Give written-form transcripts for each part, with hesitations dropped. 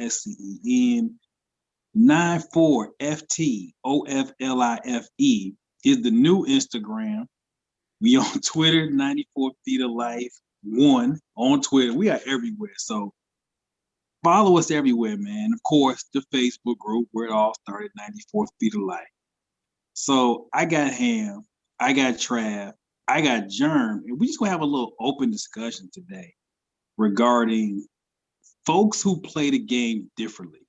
SCEN94FTOFLIFE is the new Instagram. We on Twitter, 94 Feet of Life 1 on Twitter. We are everywhere. So follow us everywhere, man. Of course, the Facebook group where it all started, 94 Feet of Life. So I got Ham, I got Trav, I got Germ, and we just gonna have a little open discussion today regarding folks who play the game differently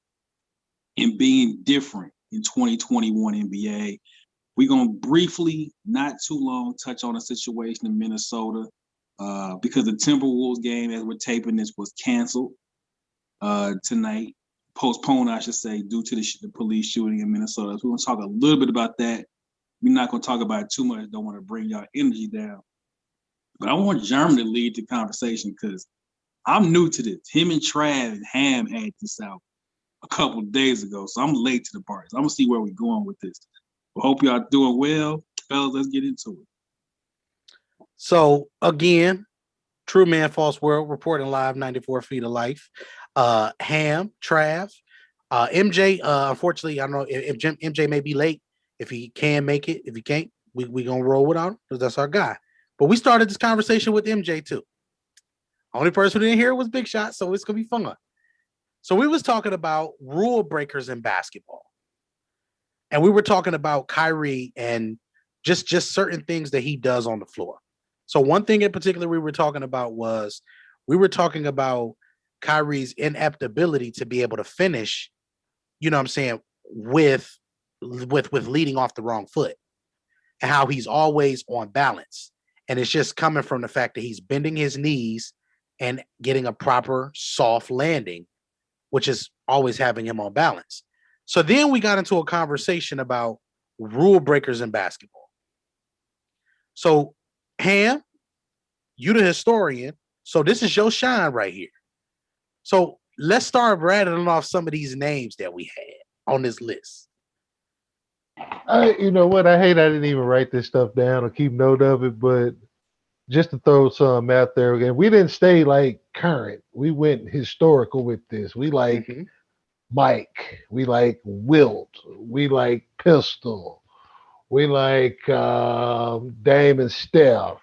and being different in 2021 NBA. We're gonna briefly, not too long, touch on a situation in Minnesota because the Timberwolves game, as we're taping this, was canceled tonight, postponed, I should say, due to the police shooting in Minnesota. So we're gonna talk a little bit about that. We're not gonna talk about it too much. Don't want to bring y'all energy down, but I want German to lead the conversation because I'm new to this. Him and Trav and Ham had this out a couple of days ago, so I'm late to the party. So I'm gonna see where we're going with this. I hope y'all doing well, fellas. Let's get into it. So again, True Man, False World, reporting live, 94 Feet of Life. Ham, Trav, MJ. Unfortunately, I don't know if MJ may be late. If he can make it, if he can't, we gonna roll without him because that's our guy. But we started this conversation with MJ too. Only person who didn't hear it was Big Shot, so it's gonna be fun. So we was talking about rule breakers in basketball. And we were talking about Kyrie and just certain things that he does on the floor. So one thing in particular we were talking about was Kyrie's inept ability to be able to finish, you know what I'm saying, with leading off the wrong foot and how he's always on balance. And it's just coming from the fact that he's bending his knees and getting a proper soft landing, which is always having him on balance. So then we got into a conversation about rule breakers in basketball. So, Ham, you the historian, so this is your shine right here. So let's start rattling off some of these names that we had on this list. You know what? I hate I didn't even write this stuff down or keep note of it, but just to throw some out there again, we didn't stay like current. We went historical with this. We like Mike. We like Wilt. We like Pistol. We like Dame and Steph.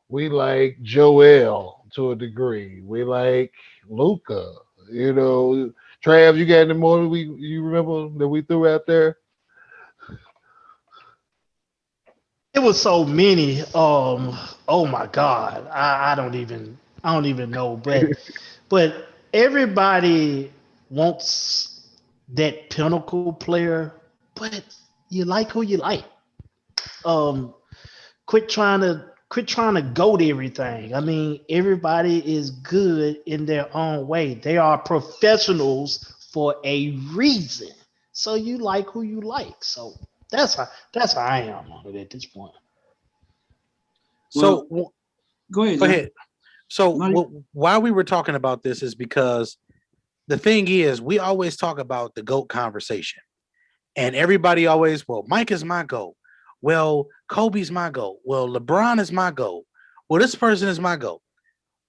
We like Joel to a degree. We like Luca. You know, Trav, you got any more you remember that we threw out there? It was so many. Oh my God, I don't even know. But everybody wants that pinnacle player, but you like who you like. Um, quit trying to go to everything. I mean, everybody is good in their own way. They are professionals for a reason. So you like who you like. So that's how I am on it at this point. So go ahead. Go ahead. So why we were talking about this is because the thing is, we always talk about the GOAT conversation. And everybody always, well, Mike is my GOAT. Well, Kobe's my GOAT. Well, LeBron is my GOAT. Well, this person is my GOAT.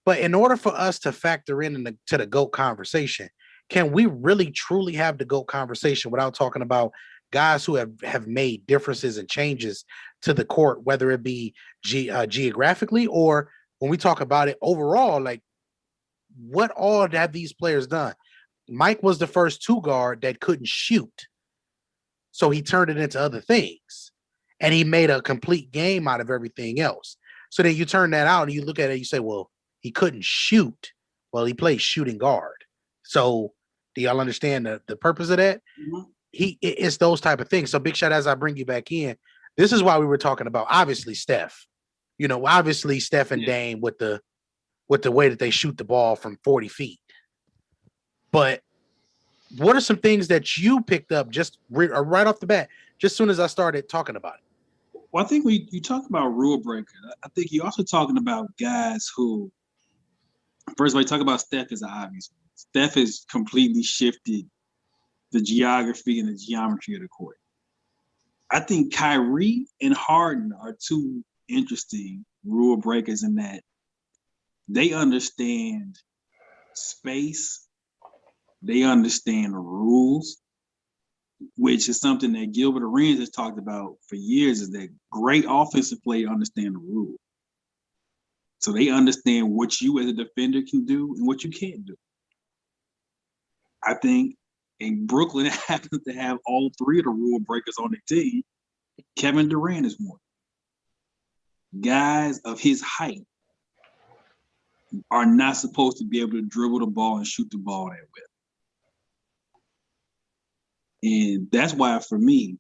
But in order for us to factor to the GOAT conversation, can we really truly have the GOAT conversation without talking about guys who have made differences and changes to the court, whether it be geographically or when we talk about it overall, like what all have these players done? Mike was the first two guard that couldn't shoot. So he turned it into other things and he made a complete game out of everything else. So then you turn that out and you look at it, you say, well, he couldn't shoot. Well, he plays shooting guard. So do y'all understand the purpose of that? Mm-hmm. It's those type of things. So Big Shot, as I bring you back in, this is why we were talking about obviously Steph. You know, obviously Steph and Dame with the way that they shoot the ball from 40 feet. But what are some things that you picked up just right off the bat, just as soon as I started talking about it? Well, I think you talk about rule breaker. I think you're also talking about guys who, first of all, you talk about Steph as an obvious one. Steph has completely shifted the geography and the geometry of the court. I think Kyrie and Harden are two interesting rule breakers in that they understand space They understand the rules, which is something that Gilbert Arenas has talked about for years, is that great offensive players understand the rules. So they understand what you as a defender can do and what you can't do. I think in Brooklyn happens to have all three of the rule breakers on their team. Kevin Durant is one. Guys of his height are not supposed to be able to dribble the ball and shoot the ball that well. And that's why, for me,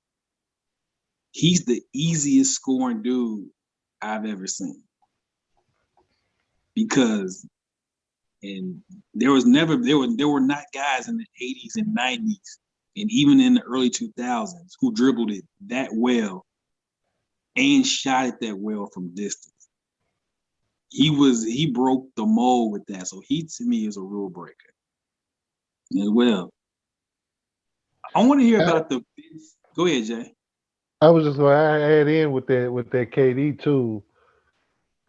he's the easiest scoring dude I've ever seen. Because there were not guys in the 80s and 90s and even in the early 2000s who dribbled it that well and shot it that well from distance. He broke the mold with that. So he, to me, is a rule breaker as well. I want to hear about the. Go ahead, Jay. I was just going to add in with that KD too.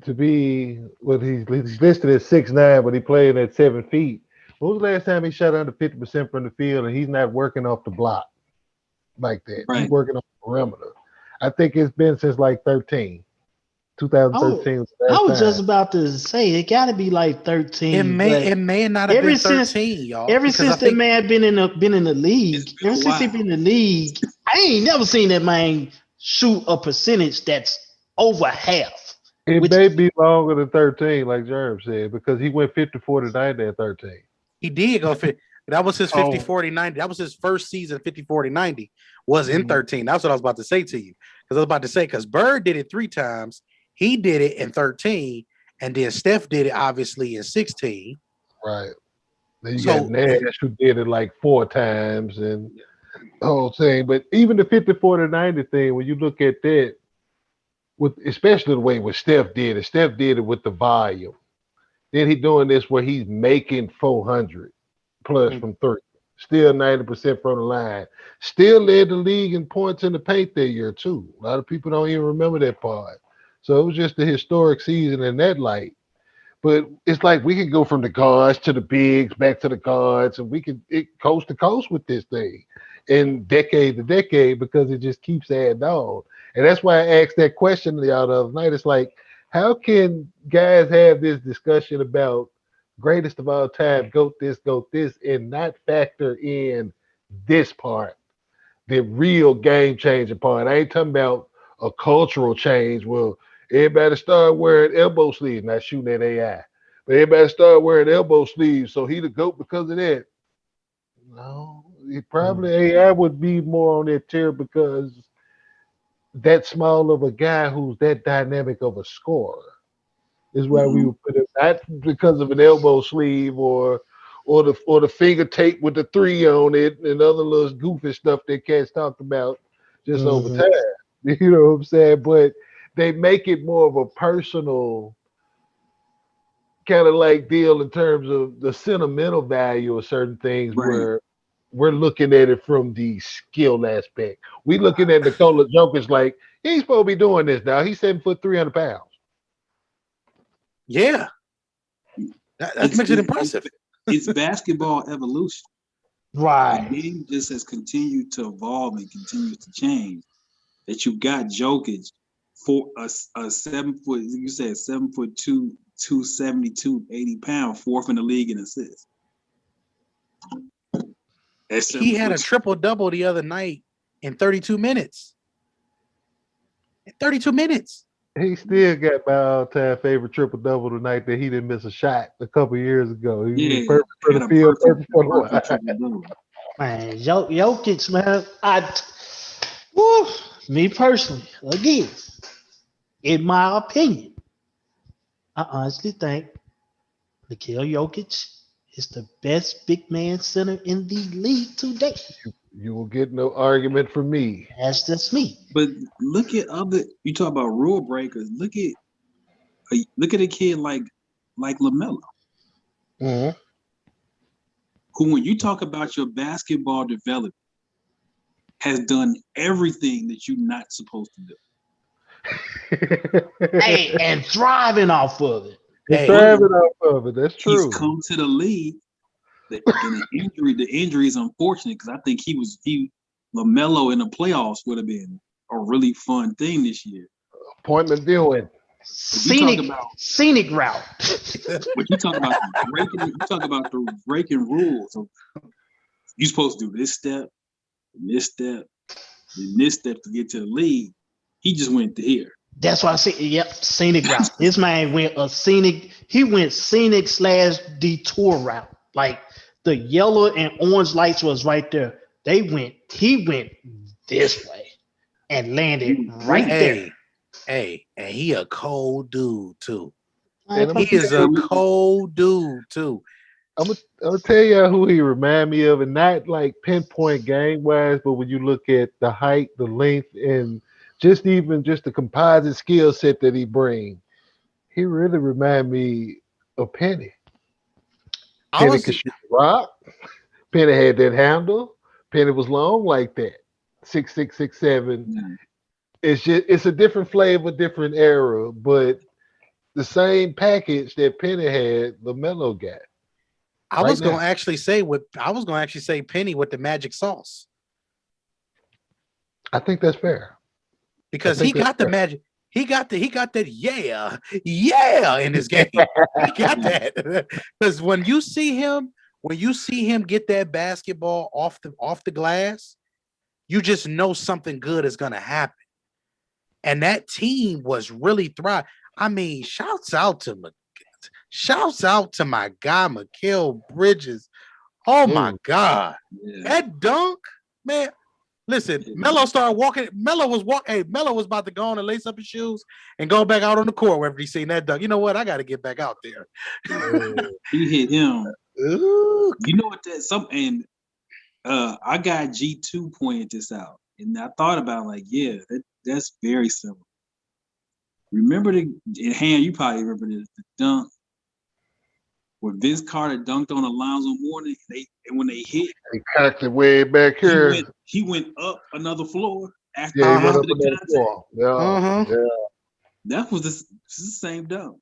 To be what he's listed at 6'9", but he played at 7 feet. When was the last time he shot under 50% from the field and he's not working off the block like that? Right. He's working on the perimeter. I think it's been since like 2013. I was just about to say it got to be like 13. It may not have been 13, y'all. Ever since that man been in the league, ever since he been in the league, I ain't never seen that man shoot a percentage that's over half. It may be longer than 13, like Jerm said, because he went 50-40-90 at 13. He did go 50. That was his 50-40-90. That was his first season 50-40-90 was in 13. That's what I was about to say to you. Because I was about to say, because Bird did it 3 times. He did it in 13, and then Steph did it obviously in 16. Right. Then you got Nash who did it like 4 times and the whole thing. But even the 50-40-90 thing, when you look at that, with especially the way what Steph did it with the volume. Then he doing this where he's making 400 plus from 3. Still 90% from the line. Still led the league in points in the paint that year too. A lot of people don't even remember that part. So it was just a historic season in that light. But it's like we can go from the guards to the bigs, back to the guards, and we can coast to coast with this thing and decade to decade because it just keeps adding on. And that's why I asked that question to y'all the other night. It's like, how can guys have this discussion about greatest of all time, GOAT this, and not factor in this part, the real game-changing part? I ain't talking about a cultural change. Well, everybody start wearing elbow sleeves, not shooting at AI. But everybody start wearing elbow sleeves, so he the GOAT because of that. No, probably AI would be more on that tier because that small of a guy who's that dynamic of a scorer is why we would put it, not because of an elbow sleeve or the finger tape with the 3 on it and other little goofy stuff that cats talked about just over time. You know what I'm saying? But they make it more of a personal kind of like deal in terms of the sentimental value of certain things where we're looking at it from the skill aspect. We looking at Nikola Jokic like, he's supposed to be doing this now. He's 7 foot 300 pounds. Yeah. That makes it impressive. It's basketball evolution. Right. The game just has continued to evolve and continues to change. That you got Jokic for a 7 foot, you said 7'2", 272, 80 pound, 4th in the league in assists. He had a triple-double the other night in 32 minutes. In 32 minutes. He still got my all-time favorite triple-double tonight that he didn't miss a shot a couple years ago. He was perfect for the field, perfect for the line. Man, Jokic, man, me personally, again, in my opinion, I honestly think Nikola Jokic is the best big man center in the league today. You will get no argument from me. That's just me. But look at you talk about rule breakers. Look at a kid like LaMelo. Mm-hmm. Who, when you talk about your basketball development, has done everything that you're not supposed to do. Hey, and thriving off of it. Thriving off of it. That's true. He's come to the league. the injury is unfortunate because I think LaMelo in the playoffs would have been a really fun thing this year. Appointment viewing. Scenic route. But you talk about the breaking rules. Of, you're supposed to do this step, and this step, and this step to get to the league. He just went to here. That's why I say, yep, scenic route. This man went scenic /detour route. Like the yellow and orange lights was right there. He went this way and landed right there. Hey, and he a cold dude too. And he is a cold dude too. I'm gonna tell you who he remind me of, and not like pinpoint game wise, but when you look at the height, the length, and just the composite skill set that he brings, he really remind me of Penny. Penny could shoot the rock. Penny had that handle. Penny was long like that, 6'6", 6'7". Mm. It's a different flavor, different era, but the same package that Penny had, LaMelo got. I was gonna actually say Penny with the magic sauce. I think that's fair. Because he got the magic. He got that yeah in his game. He got that. Because when you see him get that basketball off the glass, you just know something good is gonna happen. And that team was really thriving. I mean, shouts out to my guy Mikal Bridges. Oh my God. Yeah. That dunk, man. Listen, Melo started walking. Melo was about to go on and lace up his shoes and go back out on the court wherever he seen that dunk. You know what? I got to get back out there. He hit him. Ooh. You know what I got G2 pointed this out. And I thought about that's very similar. Remember you probably remember the dunk where Vince Carter dunked on Alonzo Mourning, and when they hit, he cocked it way back here. He went up another floor after he went up another floor. Yeah, yeah. That was the same dunk.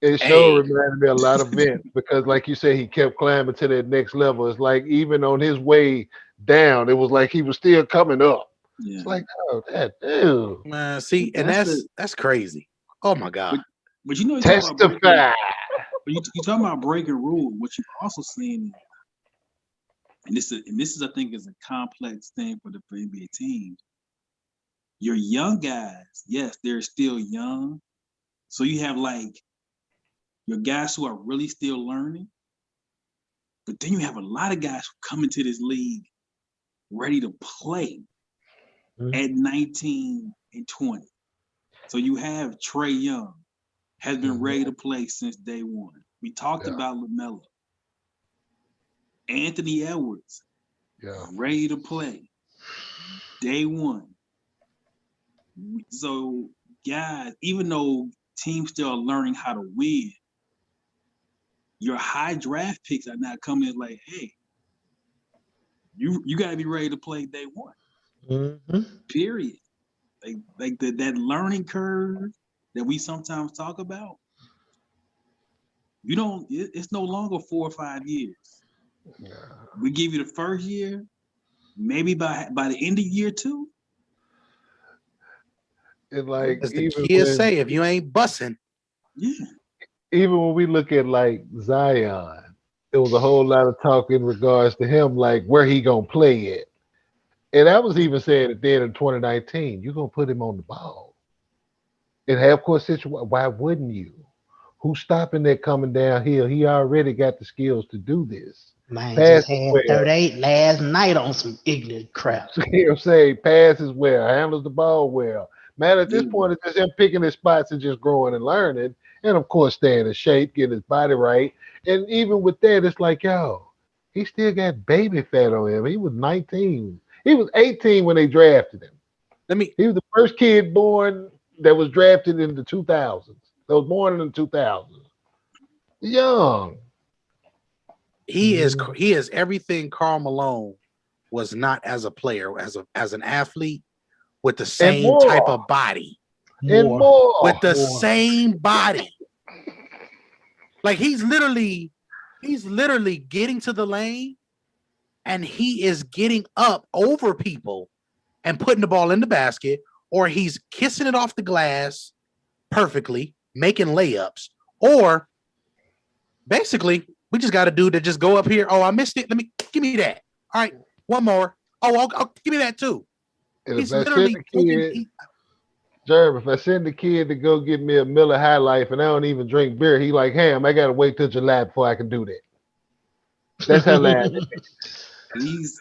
It sure reminded me a lot of Vince because, like you said, he kept climbing to that next level. It's like even on his way down, it was like he was still coming up. Yeah. It's like, oh, that dude. Man, see, and that's crazy. Oh my God! But you know, testify. You talking about breaking rules. What you've also seen, and this is I think is a complex thing for NBA teams. Your young guys, yes, they're still young, so you have your guys who are really still learning, but then you have a lot of guys who come into this league ready to play at 19 and 20. So you have Trae Young has been ready to play since day one. We talked about LaMelo. Anthony Edwards, ready to play day one. So guys, even though teams still are learning how to win, your high draft picks are not coming in like, hey, you got to be ready to play day one. Mm-hmm. Period. Like that learning curve that we sometimes talk about. It's no longer 4 or 5 years. Yeah. We give you the first year, maybe by the end of year 2. And like as the kids say, if you ain't bussing. Yeah. Even when we look at Zion, there was a whole lot of talk in regards to him, like where he gonna play it. And I was even saying it then in 2019, you're gonna put him on the ball. In half-court situation, why wouldn't you? Who's stopping that coming downhill? He already got the skills to do this. Man, just had 38 last night on some ignorant crap. You know what I'm saying? Passes well, handles the ball well. Man, at this point, it's just him picking his spots and just growing and learning. And, of course, staying in shape, getting his body right. And even with that, it's like, he still got baby fat on him. He was 19. He was 18 when they drafted him. He was the first kid born that was drafted in the 2000s. That was born in the 2000s. Young. He is everything Karl Malone was not as a player, as an athlete, with the same type of body. More. With the same body. Like he's literally He's literally getting to the lane, and he is getting up over people and putting the ball in the basket, or he's kissing it off the glass perfectly, making layups, or basically, we just got a dude that just go up here. Oh, I missed it. Give me that. All right, one more. Oh, I'll give me that too. And He's if I literally send the kid, Jerv, if I send the kid to go get me a Miller High Life and I don't even drink beer, he like, Ham, I gotta wait till July before I can do that. That's how loud it is.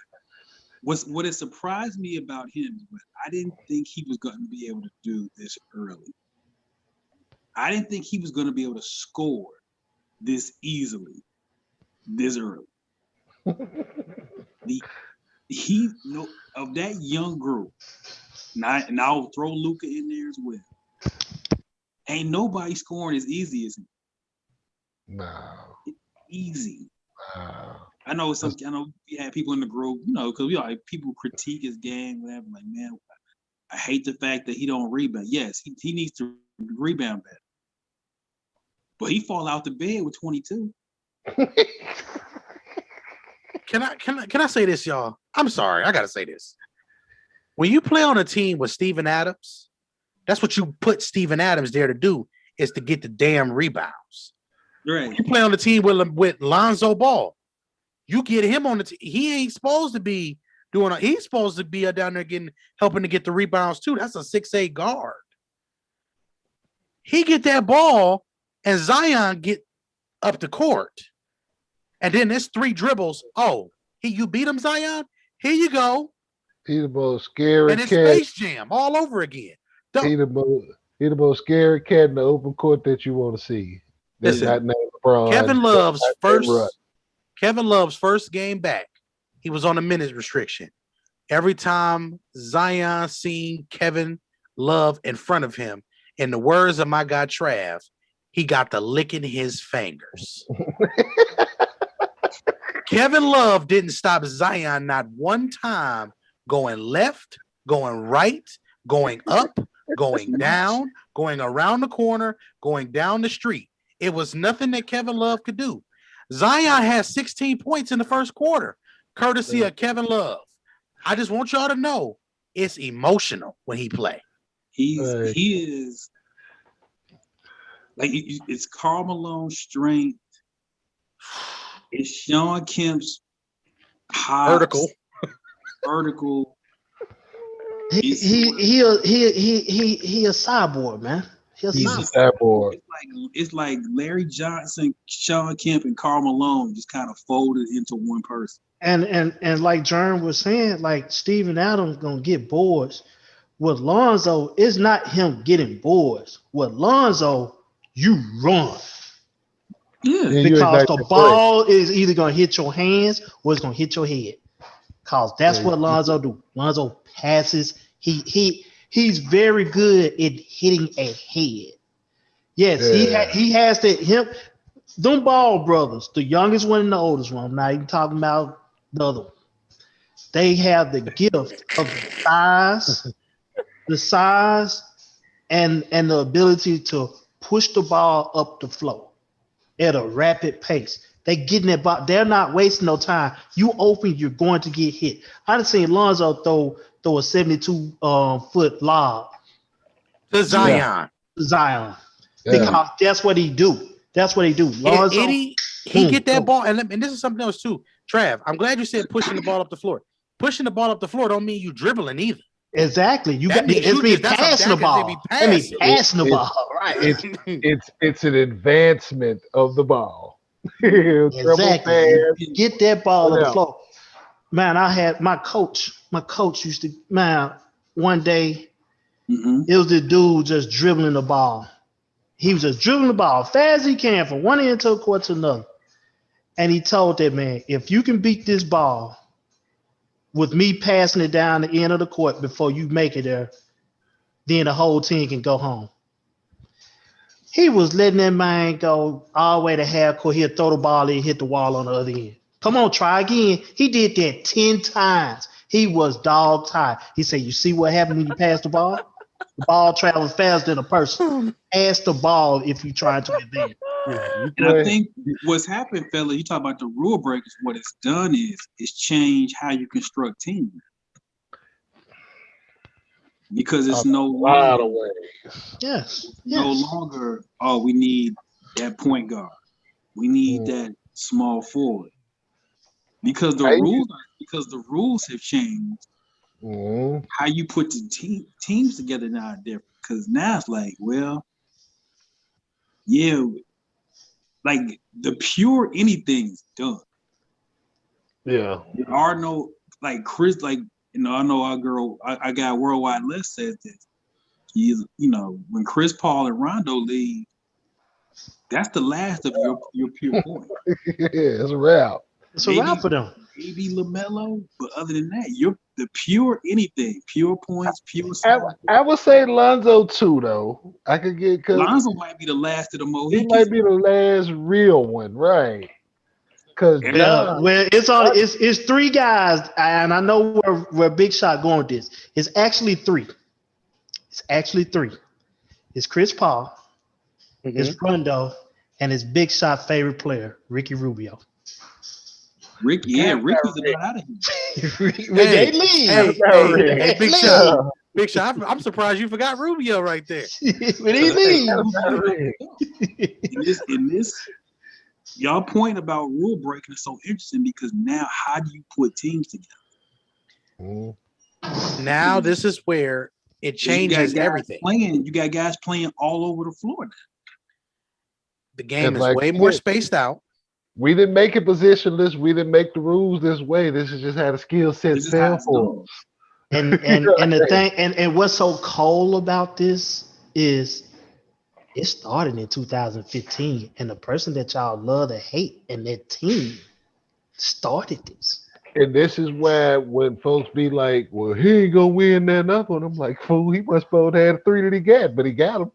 What it surprised me about him was I didn't think he was going to be able to do this early. I didn't think he was going to be able to score this easily, this early. Of that young group, and I'll throw Luka in there as well. Ain't nobody scoring as easy as him. No. Easy. No. I know we had people in the group, because people critique his game, whatever. Like, man, I hate the fact that he don't rebound. Yes, he needs to rebound better. But he fall out the bed with 22. Can I say this, y'all? I'm sorry, I gotta say this. When you play on a team with Steven Adams, that's what you put Steven Adams there to do, is to get the damn rebounds. Right. When you play on the team with Lonzo Ball, you get him on the team. He ain't supposed to be he's supposed to be down there helping to get the rebounds too. That's a 6'8" guard. He get that ball and Zion get up the court. And then there's 3 dribbles. Oh, you beat him, Zion? Here you go. He the most scary and it's cat. Space Jam all over again. He the most scary cat in the open court that you want to see. That's not named LeBron. Kevin Love's first game back, he was on a minutes restriction. Every time Zion seen Kevin Love in front of him, in the words of my guy Trav, he got the licking his fingers. Kevin Love didn't stop Zion not one time going left, going right, going up, going down, going around the corner, going down the street. It was nothing that Kevin Love could do. Zion has 16 points in the first quarter, courtesy of Kevin Love. I just want y'all to know it's emotional when he play. He is like it's Karl Malone's strength. It's Sean Kemp's vertical. He a cyborg, man. He's a cyborg. It's like Larry Johnson, Sean Kemp, and Karl Malone just kind of folded into one person. And like Jern was saying, like Steven Adams gonna get boards. With Lonzo, it's not him getting boards. With Lonzo, you run. Yeah, because the ball is either gonna hit your hands or it's gonna hit your head. Cause that's what Lonzo do. Lonzo passes. He's very good at hitting a head. Yes, he has that. Them Ball brothers, the youngest one and the oldest one. I'm not even talking about the other one. They have the gift of the size, and the ability to push the ball up the floor at a rapid pace. They getting that ball. They're not wasting no time. You open, you're going to get hit. I've seen Lonzo throw a 72-foot lob to Zion. Yeah. Because that's what he do. That's what he do. Lonzo, he get that ball, and this is something else too. Trav, I'm glad you said pushing the ball up the floor. Pushing the ball up the floor don't mean you dribbling either. Exactly. It's me passing the ball. Passing the ball. Right. It's an advancement of the ball. Exactly. Get that ball on the floor. Man, I had my coach used to, one day, it was the dude just dribbling the ball. He was just dribbling the ball fast as he can from one end of the court to another. And he told that man, if you can beat this ball with me passing it down the end of the court before you make it there, then the whole team can go home. He was letting that man go all the way to half court. He'll throw the ball and hit the wall on the other end. Come on, try again. He did that 10 times. He was dog tired. He said, you see what happened when you pass the ball? The ball travels faster than a person. Pass the ball if you're trying to advance. And I think what's happened, fella, you talk about the rule breakers, what it's done is it's changed how you construct teams. Because it's no longer, no longer, oh, we need that point guard. We need that small forward. Because the rules have changed. How you put the teams together now are different. Because now it's like, well, yeah, like the pure anything's done. Yeah. There are no, like Chris, like, you know, I know our girl, I got Worldwide List says this. He's, you know, when Chris Paul and Rondo leave, that's the last of your pure point. Yeah, it's a wrap. It's a wrap for them. Maybe LaMelo, but other than that, you're the pure anything, pure points, pure. I would say Lonzo too, though. I could get Lonzo might be the last of the Mohicans. He might be the last real one, right? Because well, it's three guys, and I know where Big Shot going with this. It's actually three. It's Chris Paul, it's Rondo, and it's Big Shot favorite player, Ricky Rubio. Ricky's about out of here. They leave. Hey, Big Shot. Big Shot, I'm surprised you forgot Rubio right there. When he leave. In this, y'all point about rule breaking is so interesting because now how do you put teams together? Now this is where it changes everything. You got guys playing all over the floor now. The game is way more spaced out. We didn't make it positionless. We didn't make the rules this way. This is just how the skill set fell for us. And the thing and what's so cold about this is it started in 2015, and the person that y'all love to hate and their team started this. And this is why when folks be like, "Well, he ain't gonna win that up on him," like, fool, he must supposed to have the three that he got, but he got them.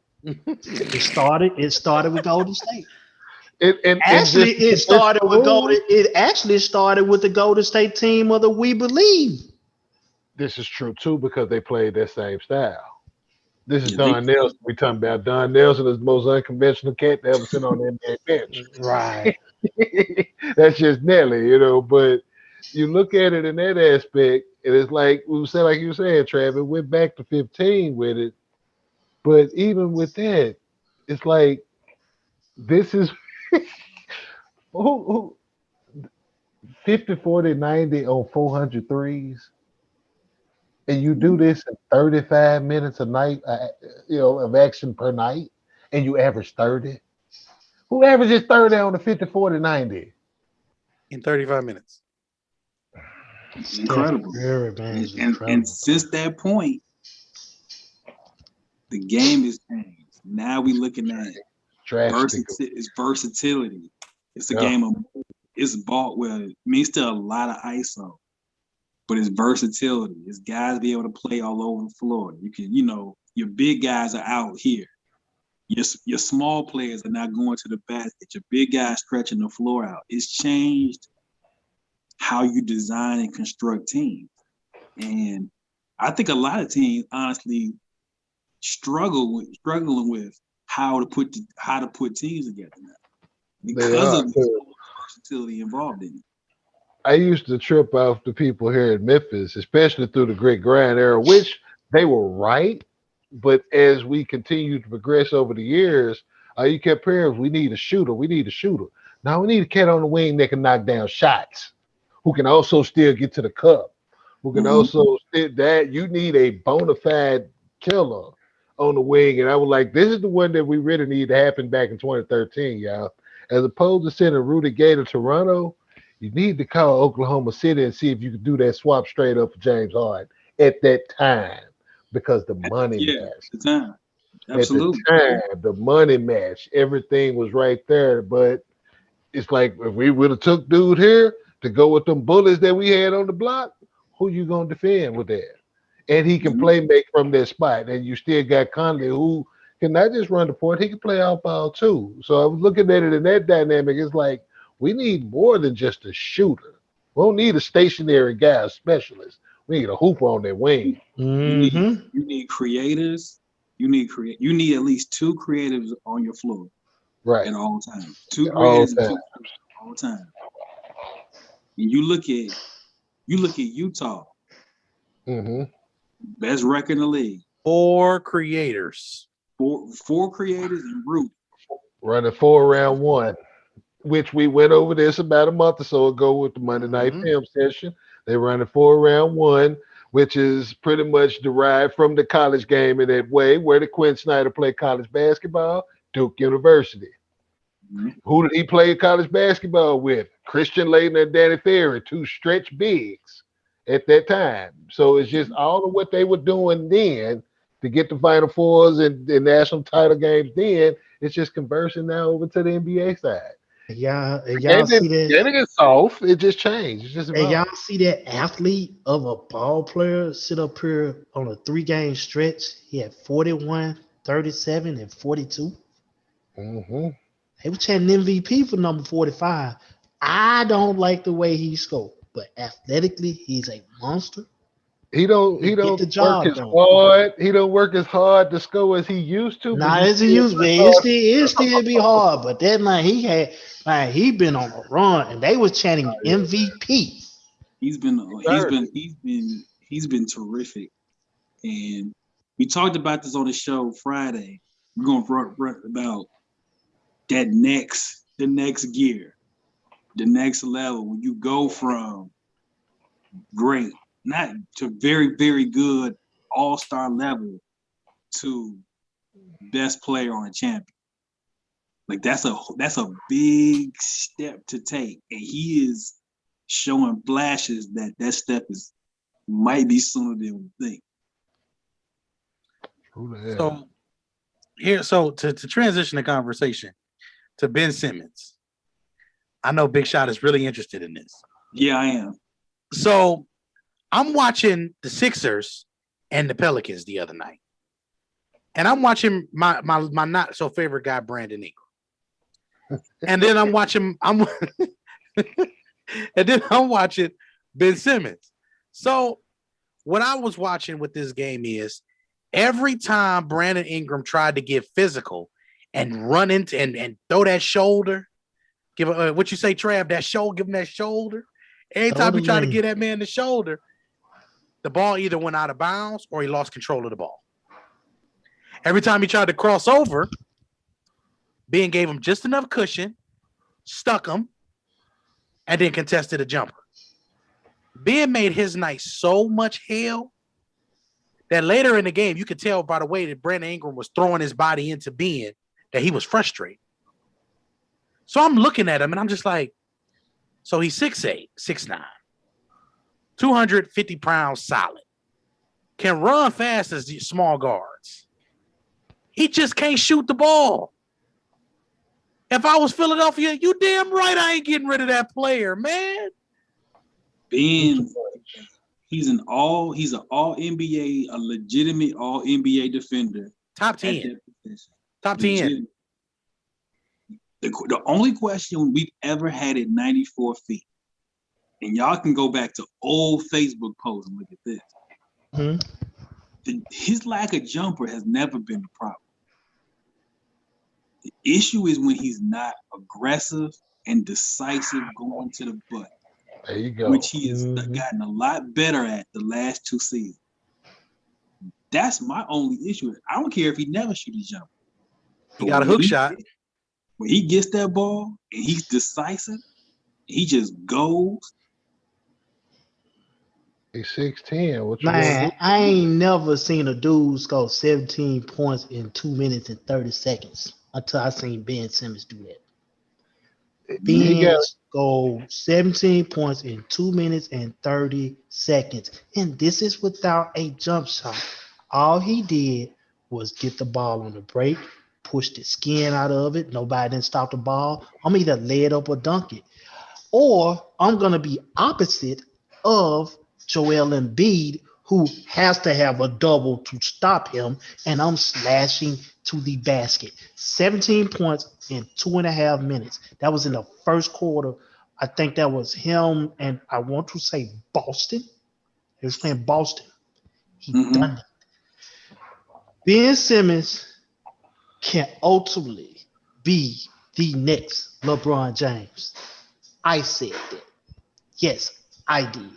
It started with Golden State. It actually started with the Golden State team of the We Believe. This is true too because they played that same style. This is Don Nelson. We talking about Don Nelson is the most unconventional cat to ever sit on the NBA bench. Right. That's just Nelly, you know. But you look at it in that aspect, and it's like we said, like you were saying, Travis, went back to 15 with it. But even with that, it's like this is 50, 40, 90 on 400 threes. And you do this in 35 minutes a night, of action per night, and you average 30. Who averages 30 on the 50, 40, 90? In 35 minutes. Incredible. And since that point, the game has changed. Now we're looking at versatility. It's a game of it's ball. Well, it means still a lot of ISO. But it's versatility. It's guys be able to play all over the floor. You can, your big guys are out here. Your small players are not going to the basket. Your big guys stretching the floor out. It's changed how you design and construct teams. And I think a lot of teams honestly struggling with how to put teams together now because of the versatility involved in it. I used to trip off the people here in Memphis, especially through the grit grind era, which they were right. But as we continue to progress over the years, you kept hearing, we need a shooter. We need a shooter. Now we need a cat on the wing that can knock down shots, who can also still get to the cup, who can also sit that. You need a bona fide killer on the wing. And I was like, this is the one that we really need to happen back in 2013, y'all. As opposed to sending Rudy Gay to Toronto, you need to call Oklahoma City and see if you can do that swap straight up for James Harden at that time because the money match. The time. Absolutely. At the time, the money match, everything was right there. But it's like if we would have took dude here to go with them bullets that we had on the block, who you gonna defend with that? And he can play make from that spot. And you still got Conley who can not just run the point, he can play off ball too. So I was looking at it in that dynamic. It's like we need more than just a shooter. We don't need a stationary guy, a specialist. We need a hooper on that wing. You need creators. You need at least two creatives on your floor. Right. at all times. Two All greatest and time. two all time. And you look at Utah, Mm-hmm. best record in the league. 4 creators. Four creators and Root. Running 4-round-1, which we went over this about a month or so ago with the Monday Night Film Session. They run a 4-round-1, which is pretty much derived from the college game in that way. Where did Quinn Snyder play college basketball? Duke University. Mm-hmm. Who did he play college basketball with? Christian Laettner and Danny Ferry, 2 stretch bigs at that time. So it's just all of what they were doing then to get the Final Fours and national title games then. It's just conversion now over to the NBA side. Y'all And see that? it gets soft. It just changed. It's just And y'all see that athlete of a ball player sit up here on a 3-game stretch? He had 41, 37, and 42. Mm-hmm. They were chanting MVP for number 45. I don't like the way he scored, but athletically, he's a monster. He don't the work as job done. hard. He don't work as hard to score as he used to. Not as he used to. It still be hard, but that man, he been on a run, and they was chanting MVP. He's been terrific, and we talked about this on the show Friday. We're gonna run about the next gear, the next level when you go from great, not to very, very good all-star level to best player on a champion. Like that's a big step to take, and he is showing flashes that step might be sooner than we think. So to transition the conversation to Ben Simmons, I know Big Shot is really interested in this. Yeah, I am. So I'm watching the Sixers and the Pelicans the other night, and I'm watching my not so favorite guy Brandon Ingram, and then I'm watching Ben Simmons. So what I was watching with this game is every time Brandon Ingram tried to get physical and run into and throw that shoulder, give what you say, Trav, that shoulder, give him that shoulder. Every time he tried to get that man the shoulder, the ball either went out of bounds or he lost control of the ball. Every time he tried to cross over, Ben gave him just enough cushion, stuck him, and then contested a jumper. Ben made his night so much hell that later in the game, you could tell by the way that Brandon Ingram was throwing his body into Ben that he was frustrated. So I'm looking at him and I'm just like, so he's 6'8", 6'9", 250 pounds solid, can run fast as the small guards. He just can't shoot the ball. If I was Philadelphia, you damn right I ain't getting rid of that player, man. Ben, he's an all NBA, a legitimate all NBA defender. Top 10. Top 10. The only question we've ever had at 94 feet, and y'all can go back to old Facebook posts and look at this. Mm-hmm. His lack of jumper has never been the problem. The issue is when he's not aggressive and decisive going to the butt. There you go. Which he has gotten a lot better at the last 2 seasons. That's my only issue. I don't care if he never shoots his jumper. He got a hook shot. When he gets that ball and he's decisive, he just goes. He's 6'10". Man, I ain't never seen a dude score 17 points in 2 minutes and 30 seconds until I seen Ben Simmons do that. Ben scored 17 points in 2 minutes and 30 seconds. And this is without a jump shot. All he did was get the ball on the break, push the skin out of it. Nobody didn't stop the ball. I'm either lay it up or dunk it. Or I'm going to be opposite of Joel Embiid, who has to have a double to stop him, and I'm slashing to the basket. 17 points in 2.5 minutes. That was in the first quarter. I think that was him, and I want to say Boston. He was playing Boston. He done it. Ben Simmons can ultimately be the next LeBron James. I said that. Yes, I did.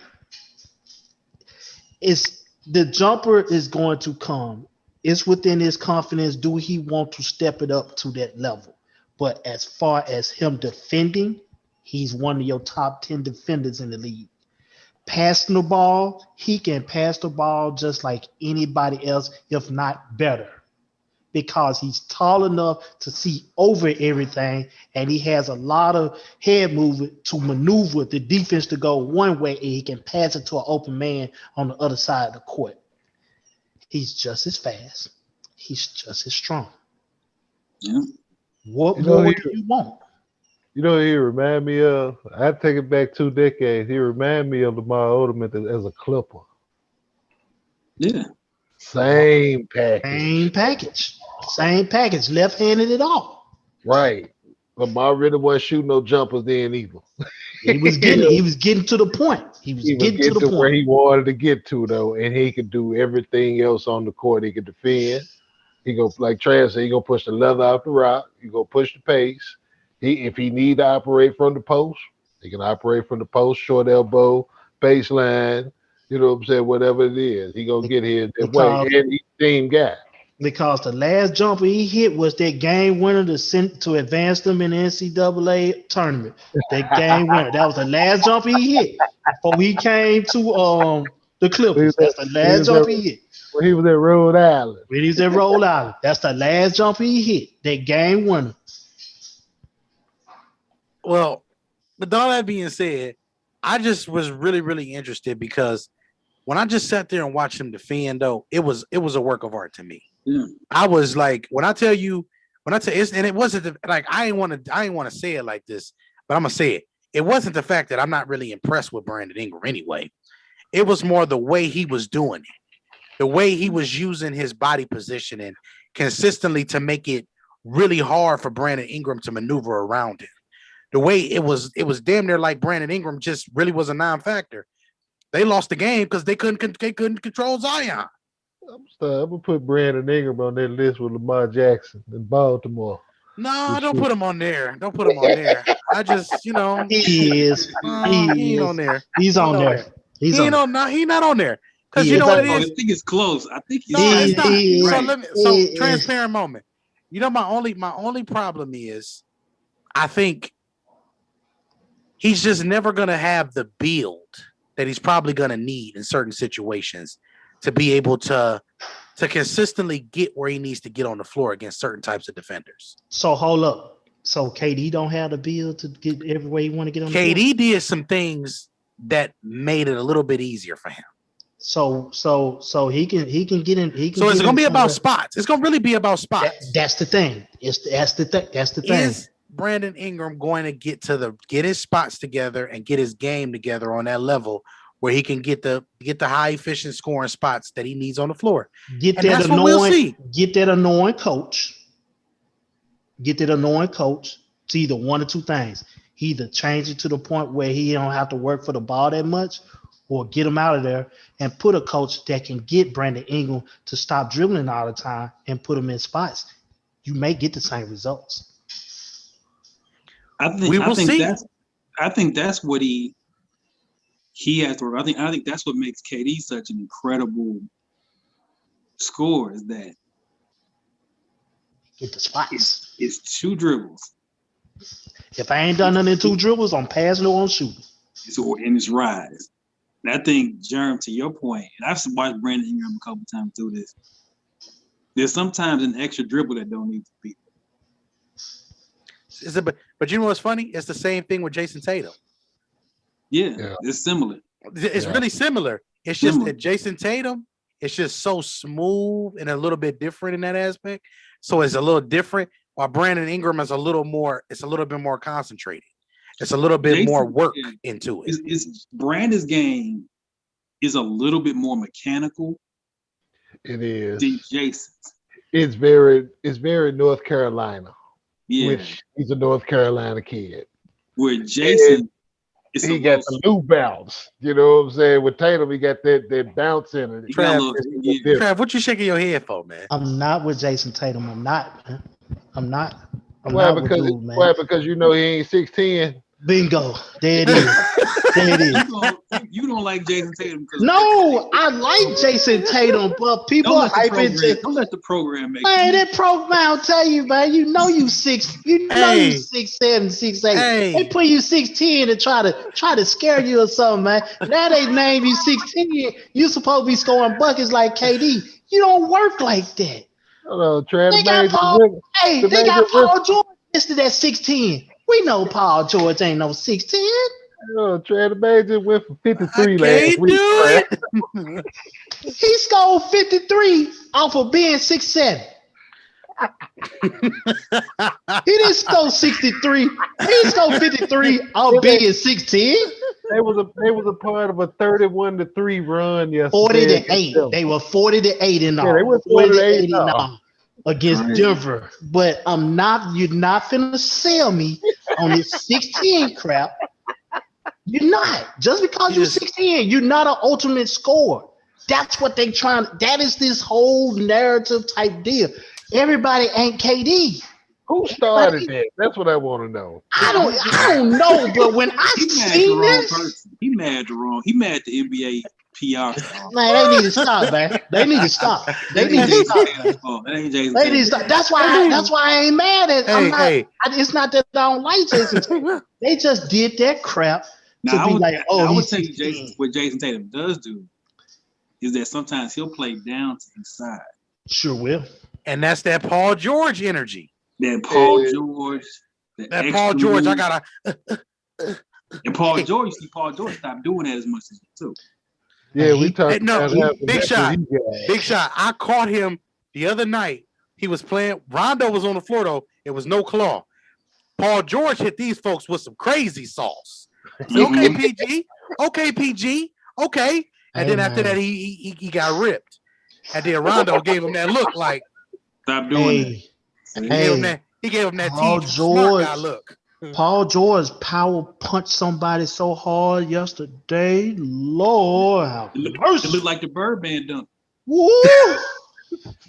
It's the jumper is going to come. It's within his confidence. Do he want to step it up to that level? But as far as him defending, he's one of your top 10 defenders in the league. Passing the ball, he can pass the ball just like anybody else, if not better, because he's tall enough to see over everything, and he has a lot of head movement to maneuver the defense to go one way, and he can pass it to an open man on the other side of the court. He's just as fast. He's just as strong. Yeah. What more do you want? You know, he remind me of. I take it back 2 decades. He remind me of Lamar Odom as a Clipper. Yeah. Same package. Same package. Left-handed at all. Right. Lamar really wasn't shooting no jumpers then either. He was getting to the point. He was getting to the point where he wanted to get to though, and he could do everything else on the court. He could defend. He go like Trav said. He gonna push the leather out the rock. He gonna push the pace. If he need to operate from the post, he can operate from the post, short elbow, baseline. You know what I'm saying? Whatever it is, he gonna get here that way. And he's the team guy. Because the last jumper he hit was that game winner to advance them in the NCAA tournament. That game winner. That was the last jumper he hit before he came to the Clippers. That's the last jump he hit. When he was at Rhode Island. When he was at Rhode Island. That's the last jump he hit. That game winner. Well, with all that being said, I just was really, really interested because when I just sat there and watched him defend, though, it was a work of art to me. Yeah. I was like, and it wasn't like I ain't want to say it like this, but I'm gonna say it. It wasn't the fact that I'm not really impressed with Brandon Ingram anyway. It was more the way he was doing it, the way he was using his body positioning consistently to make it really hard for Brandon Ingram to maneuver around him. The way it was damn near like Brandon Ingram just really was a non-factor. They lost the game because they couldn't control Zion. I'm gonna put Brandon Ingram on that list with Lamar Jackson in Baltimore. No, don't put him on there. Don't put him on there. I just, he is. He ain't on there. He's on there. He's not on there. Because you know what it is? I think it's close. I think it's not. So transparent moment. You know, my only problem is I think he's just never gonna have the build that he's probably gonna need in certain situations to be able to consistently get where he needs to get on the floor against certain types of defenders. So hold up. So KD don't have the build to get everywhere he want to get on the floor? KD did some things that made it a little bit easier for him. So he can get in. So it's gonna be about spots. It's gonna really be about spots. That's the thing. That's the thing. Is Brandon Ingram going to get his spots together and get his game together on that level where he can get the high efficient scoring spots that he needs on the floor? Get that annoying coach. Get that annoying coach to either one or two things. He either change it to the point where he don't have to work for the ball that much, or get him out of there and put a coach that can get Brandon Ingram to stop dribbling all the time and put him in spots. You may get the same results. I think that's what he has to work. I think that's what makes KD such an incredible scorer, is that get the spots. It's 2 dribbles. If I ain't done nothing in 2 dribbles, I'm passing or I'm shooting. It's rise. And I think, Jerm, to your point, and I've watched Brandon Ingram a couple times do this. There's sometimes an extra dribble that don't need to be. But you know what's funny? It's the same thing with Jason Tatum. Yeah. It's similar. It's really similar. It's just that Jason Tatum, it's just so smooth and a little bit different in that aspect. So it's a little different. While Brandon Ingram is a little bit more concentrated. It's a little bit more work into it. Brandon's game is a little bit more mechanical. It is. Than Jason's. It's very North Carolina. Yeah. Which he's a North Carolina kid. Where Jason, he got the new bounce. You know what I'm saying? With Tatum, he got that bounce in it. Trav, what you shaking your head for, man? I'm not with Jason Tatum. I'm not. Why? Because you know he ain't 6'10". Bingo. There it is. There it is. You don't like Jason Tatum because no, I like Jason Tatum, but people are hyping. Don't let the program make. Man, that program, I'll tell you, man. You know you 6'7", 6'8". They put you 6'10" to try to scare you or something, man. Now they name you 6'10". You supposed to be scoring buckets like KD. You don't work like that. Hello, they got Paul George listed at 6'10". We know Paul George ain't no 6'10". Trey Major went for 53 last week. He scored 53 off of being 6'7". He didn't score 63. He scored 53 off being 6'10". They was a part of a 31-3 run40 yesterday. to 8. They were 40 to 8 in all. Yeah, they were 40 to 8 in all against Denver. But you're not finna sell me on this 6'10" crap. You're not. Just because you're 6'10", you're not an ultimate scorer. That's what they trying. That is this whole narrative type deal. Everybody ain't KD. Who started that? That's what I want to know. I don't know, but when I seen this, he mad wrong. He mad the NBA PR. Man, they need to stop, man. They need to stop. They need to stop. They need to stop. That's why I ain't mad at. It's not that I don't like Jason Tatum. They just did that crap to be like, oh, I would tell you, what Jason Tatum does do is that sometimes he'll play down to inside. Sure will. And that's that Paul George energy. That Paul George. That Paul George, I gotta. And Paul George, Paul George stopped doing that as much as he too. Yeah, we talked Big Shot. I caught him the other night. He was playing. Rondo was on the floor, though. It was no claw. Paul George hit these folks with some crazy sauce. Okay, PG. Okay, PG. Okay. And then after that, he got ripped. And then Rondo gave him that look like, stop doing it. He gave him that Paul George guy look. Paul George power punched somebody so hard yesterday. Lord, it looked like the Birdman dunk. Woo!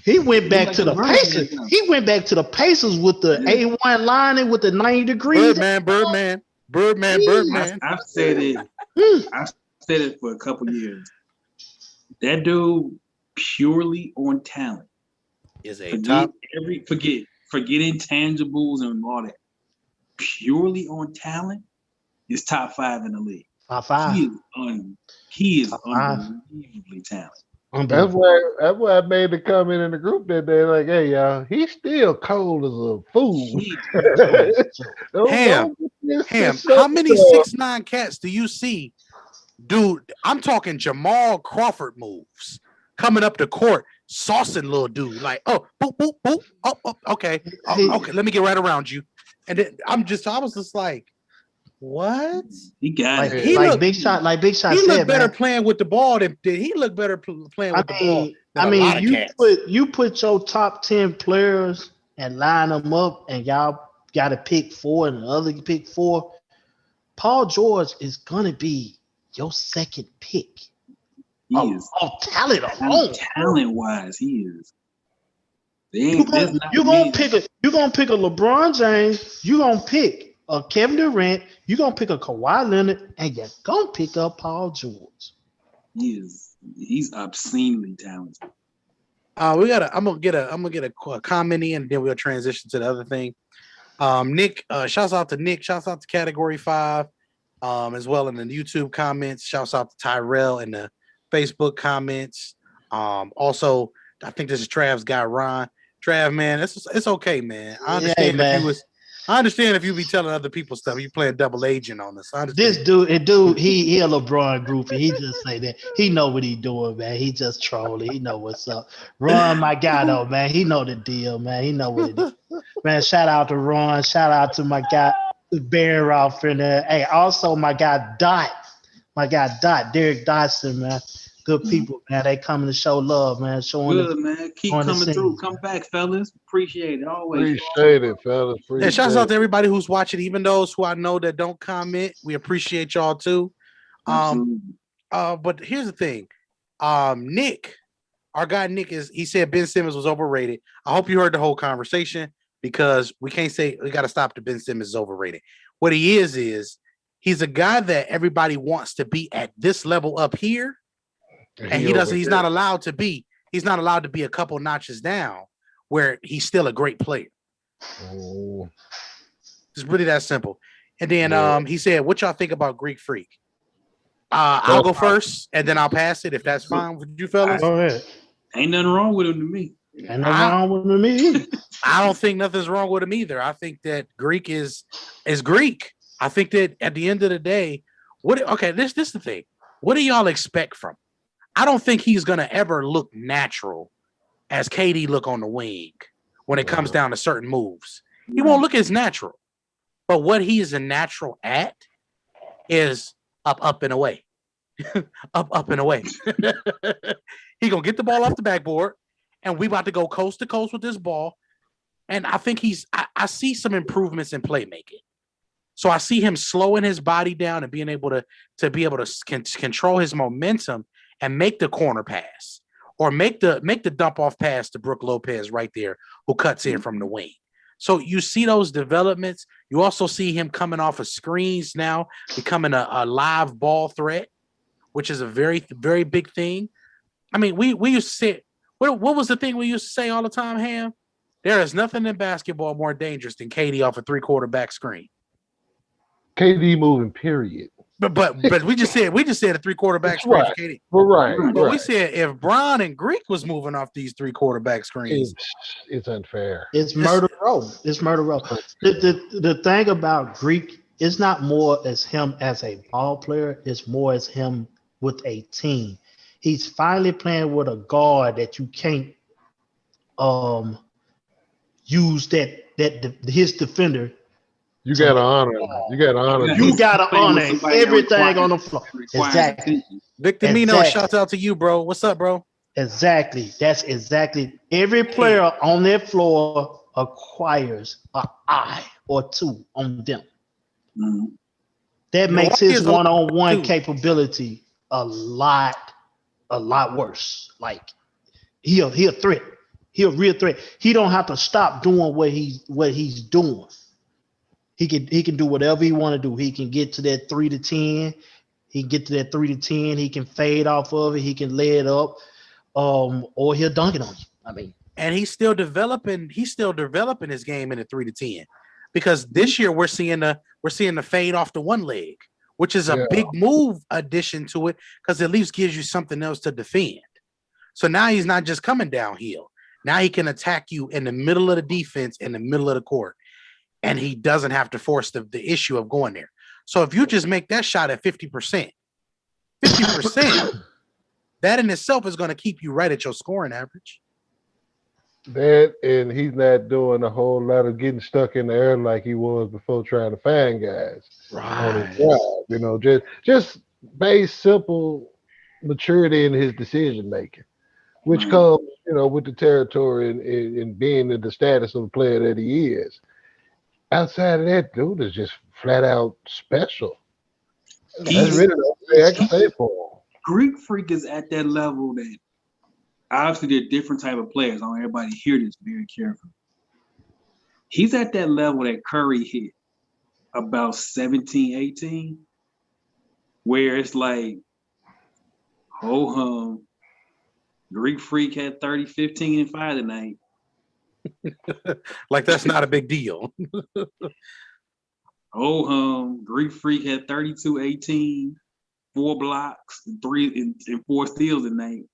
He went back to the Pacers. He went back to the Pacers with the A1 lining with the 90 degrees. Birdman. I've said it. I've said it for a couple years. That dude, purely on talent, is a top. Forget intangibles and all that. Purely on talent, is top 5 in the league. Top 5. He is unbelievably talented. That's why I made the comment in the group that day, like, hey y'all, he's still cold as a fool. Ham, how many 6'9" cats do you see? Dude, I'm talking Jamal Crawford moves coming up the court, saucing little dude, like, oh, boop, boop, boop. Oh, okay. Okay, let me get right around you. And then I was just like, what? He got it. Like Big Shot he said, looked better playing with the ball than he looked better playing with the ball. I mean, you put your top 10 players and line them up, and y'all got to pick 4, and the other pick 4. Paul George is gonna be your second pick. He is. Of talent alone. Talent-wise, he is. You're gonna pick a LeBron James. You're gonna pick a Kevin Durant. You're gonna pick a Kawhi Leonard, and you're gonna pick up Paul George. He's obscenely talented. I'm gonna get a comment in, and then we'll transition to the other thing. Nick, shouts out to Nick. Shouts out to Category 5, as well in the YouTube comments. Shouts out to Tyrell in the Facebook comments. Also, I think this is Trav's guy, Ron. Trav, man, it's okay, man. I understand I understand if you be telling other people stuff. You playing double agent on this. This dude, he a LeBron groupie. He just say that. He know what he doing, man. He just trolling. He know what's up. Ron, my guy, though, man. He know the deal, man. He know what it is. Man, shout out to Ron. Shout out to my guy, Barry Ralph in there. Hey, also my guy Dot. Derek Dodson, man. Good people, man. They coming to show love, man. Man. Keep coming through. Come back, fellas. Appreciate it. Always. Appreciate it, fellas. Yeah, shouts out to everybody who's watching, even those who I know that don't comment. We appreciate y'all too. But here's the thing. Nick, our guy Nick he said Ben Simmons was overrated. I hope you heard the whole conversation. because we can't say we got to stop the Ben Simmons is overrated. What he is he's a guy that everybody wants to be at this level up here, and he doesn't. He's not allowed to be. He's not allowed to be a couple notches down where he's still a great player. Oh. It's really that simple. And then he said, "What y'all think about Greek Freak?" I'll go first, and then I'll pass it if that's fine with you fellas. Go ahead. Ain't nothing wrong with him to me. Ain't nothing wrong with me either. I don't think nothing's wrong with him either. I think that Greek is Greek. I think that at the end of the day, this is the thing. What do y'all expect from him? I don't think he's gonna ever look natural as KD look on the wing when it comes down to certain moves. He won't look as natural. But what he is a natural at is up and away. up and away. He gonna get the ball off the backboard, and we about to go coast to coast with this ball. And I think I see some improvements in playmaking. So I see him slowing his body down and being able to be able to control his momentum and make the corner pass or make the dump off pass to Brook Lopez right there, who cuts in from the wing. So you see those developments. You also see him coming off of screens now, becoming a live ball threat, which is a very, very big thing. I mean, we used to say, what was the thing we used to say all the time, Ham? There is nothing in basketball more dangerous than KD off a 3-quarter back screen. KD moving, period. But we just said a 3-quarter back screen for KD. But we said if Bron and Greek was moving off these 3-quarter back screens, it's unfair. It's murder row. It's murder row. The thing about Greek is not more as him as a ball player. It's more as him with a team. He's finally playing with a guard that you can't use his defender. You gotta honor him. You gotta honor everything on the floor. Exactly. Victor Mino, shouts out to you, bro. What's up, bro? Exactly. That's exactly. Every player on that floor acquires an eye or two on them. Mm-hmm. That makes his one-on-one capability a lot worse. Like he a threat. He a real threat. He don't have to stop doing what he's doing. He can do whatever he want to do. He can get to that 3 to 10. He can get to that 3 to 10. He can fade off of it. He can lay it up, or he'll dunk it on you. I mean, and he's still developing. He's still developing his game in the 3 to 10, because this year we're seeing the fade off the one leg, which is a big move addition to it, because it at least gives you something else to defend. So now he's not just coming downhill. Now he can attack you in the middle of the defense, in the middle of the court. And he doesn't have to force the issue of going there. So if you just make that shot at 50%, that in itself is going to keep you right at your scoring average. That, and he's not doing a whole lot of getting stuck in the air like he was before trying to find guys. Right. You know, just base simple maturity in his decision making, which comes, you know, with the territory and being in the status of the player that he is. Outside of that, dude is just flat out special. That's really the I can say for him. Greek Freak is at that level that obviously they're different type of players. I want everybody to hear this very carefully. He's at that level that Curry hit about 17, 18, where it's like, Greek Freak had 30, 15, and 5 tonight. Like that's not a big deal. Greek Freak had 32, 18, 4 blocks, and 3 and 4 steals tonight.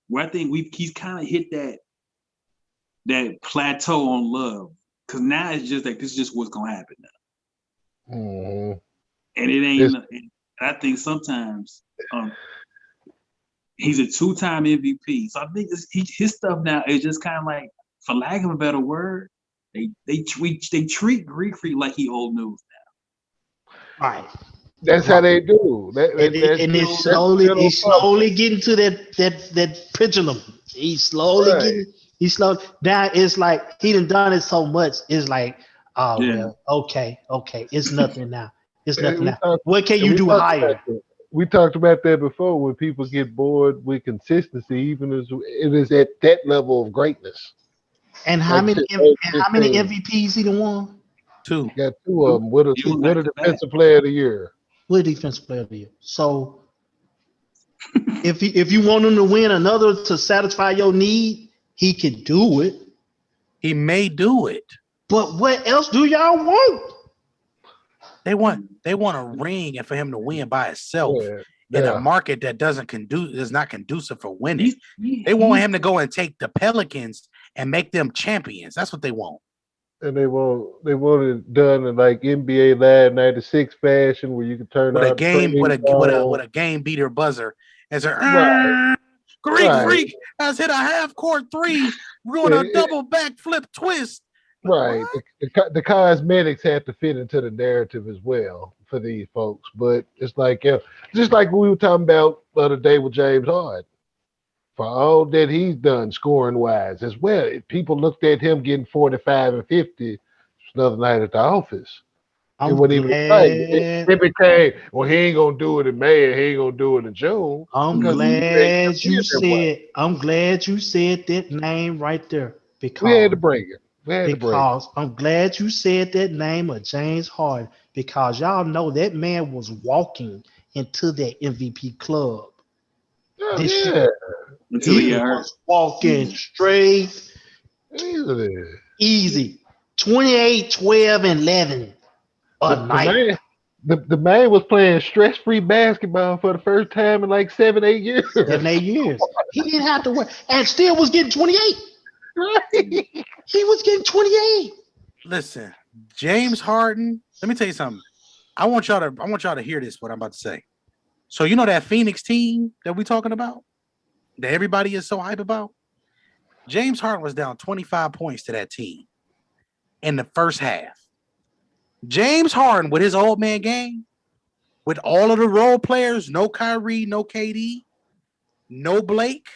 Well, I think he's kind of hit that plateau on love, because now it's just like this is just what's gonna happen now. Mm-hmm. And it ain't. And I think sometimes he's a 2-time MVP, so I think his stuff now is just kind of like, for lack of a better word, they treat Greek Freak like he old news now. Right. That's how they do. He's slowly getting to that pendulum. He's slowly getting. Now it's like he done it so much. It's like, well, okay, it's nothing now. It's nothing now. What can you do higher? We talked about that before. When people get bored with consistency, even as it is at that level of greatness. And how Like many shit, how many MVPs he done won? 2. got 2 of them. With a defensive player of the year. With defensive player of the year. So if you want him to win another to satisfy your need, he can do it. He may do it. But what else do y'all want? They want a ring and for him to win by himself in a market that is not conducive for winning. They want him to go and take the Pelicans and make them champions. That's what they want. And they want it done in like NBA Live 96 fashion where you can turn with out a game with a game beater buzzer and say, Greek freak has hit a half court 3, doing a double backflip twist. Right. The cosmetics have to fit into the narrative as well for these folks. But it's like, just like we were talking about the other day with James Harden. For all that he's done scoring wise as well. If people looked at him getting 45 and 50, it's another night at the office. It wasn't even exciting. It became, well, he ain't gonna do it in May, he ain't gonna do it in June. I'm glad you said that name right there. Because we had to bring it. I'm glad you said that name of James Harden, because y'all know that man was walking into that MVP club. Until he was walking straight, easy. 28, 12, and 11 a night. The man was playing stress-free basketball for the first time in like 7-8 years. 7-8 years. He didn't have to work, and still was getting 28. Right. He was getting 28. Listen, James Harden. Let me tell you something. I want y'all to hear this. What I'm about to say. So you know that Phoenix team that we talking about, that everybody is so hype about? James Harden was down 25 points to that team in the first half. James Harden with his old man game, with all of the role players, no Kyrie, no KD, no Blake,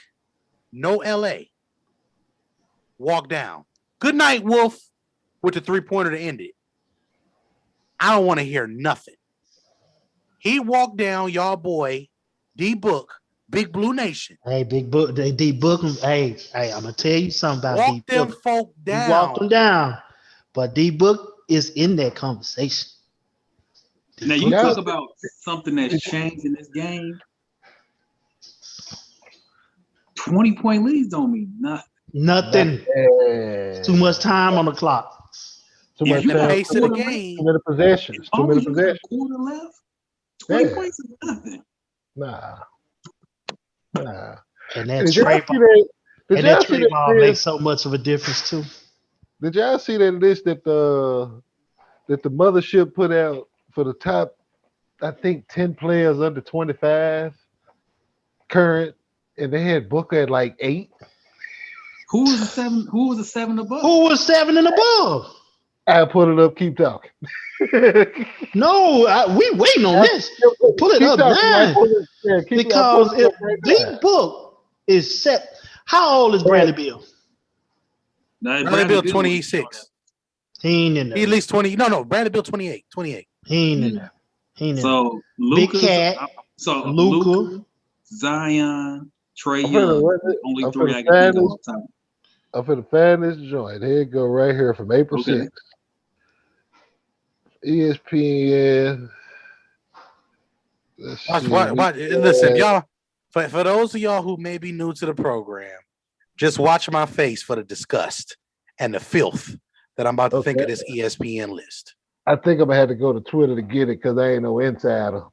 no LA. Walk down. Good night, Wolf, with the 3-pointer to end it. I don't want to hear nothing. He walked down, y'all boy, D-Book, Big Blue Nation. Hey, Big Book, D-Book. Hey, I'm going to tell you something about D-Book. Walk them folk down. He walked them down. But D-Book is in that conversation. Now, you talk about something that's changed in this game. 20-point leads don't mean nothing. Nothing. Too much time on the clock. Too much time. Pace of the game. Too many possessions. Too many possessions. Quarter left. 20 points is nothing. Nah. And that trade ball makes so much of a difference too. Did y'all see that list that the mothership put out for the top, I think 10 players under 25 current, and they had Booker at like 8? Who was the 7? Who was the 7 above? Who was 7 and above? I'll put it up. Keep talking. No, we waiting on this. Pull it up now. Because if D-Book is set, how old is Bradley Beal? Bradley Beal 26. He ain't in there. He at least 20. No, Bradley Beal 28. He ain't in there. So Big Cat. So Luka, Zion, Trae Young. Only 3 I can think of off top. I'm for the find this joint. Here it go right here from April 6th. ESPN. Watch. Listen, y'all. For those of y'all who may be new to the program, just watch my face for the disgust and the filth that I'm about to think of this ESPN list. I think I'm gonna have to go to Twitter to get it because I ain't no insider.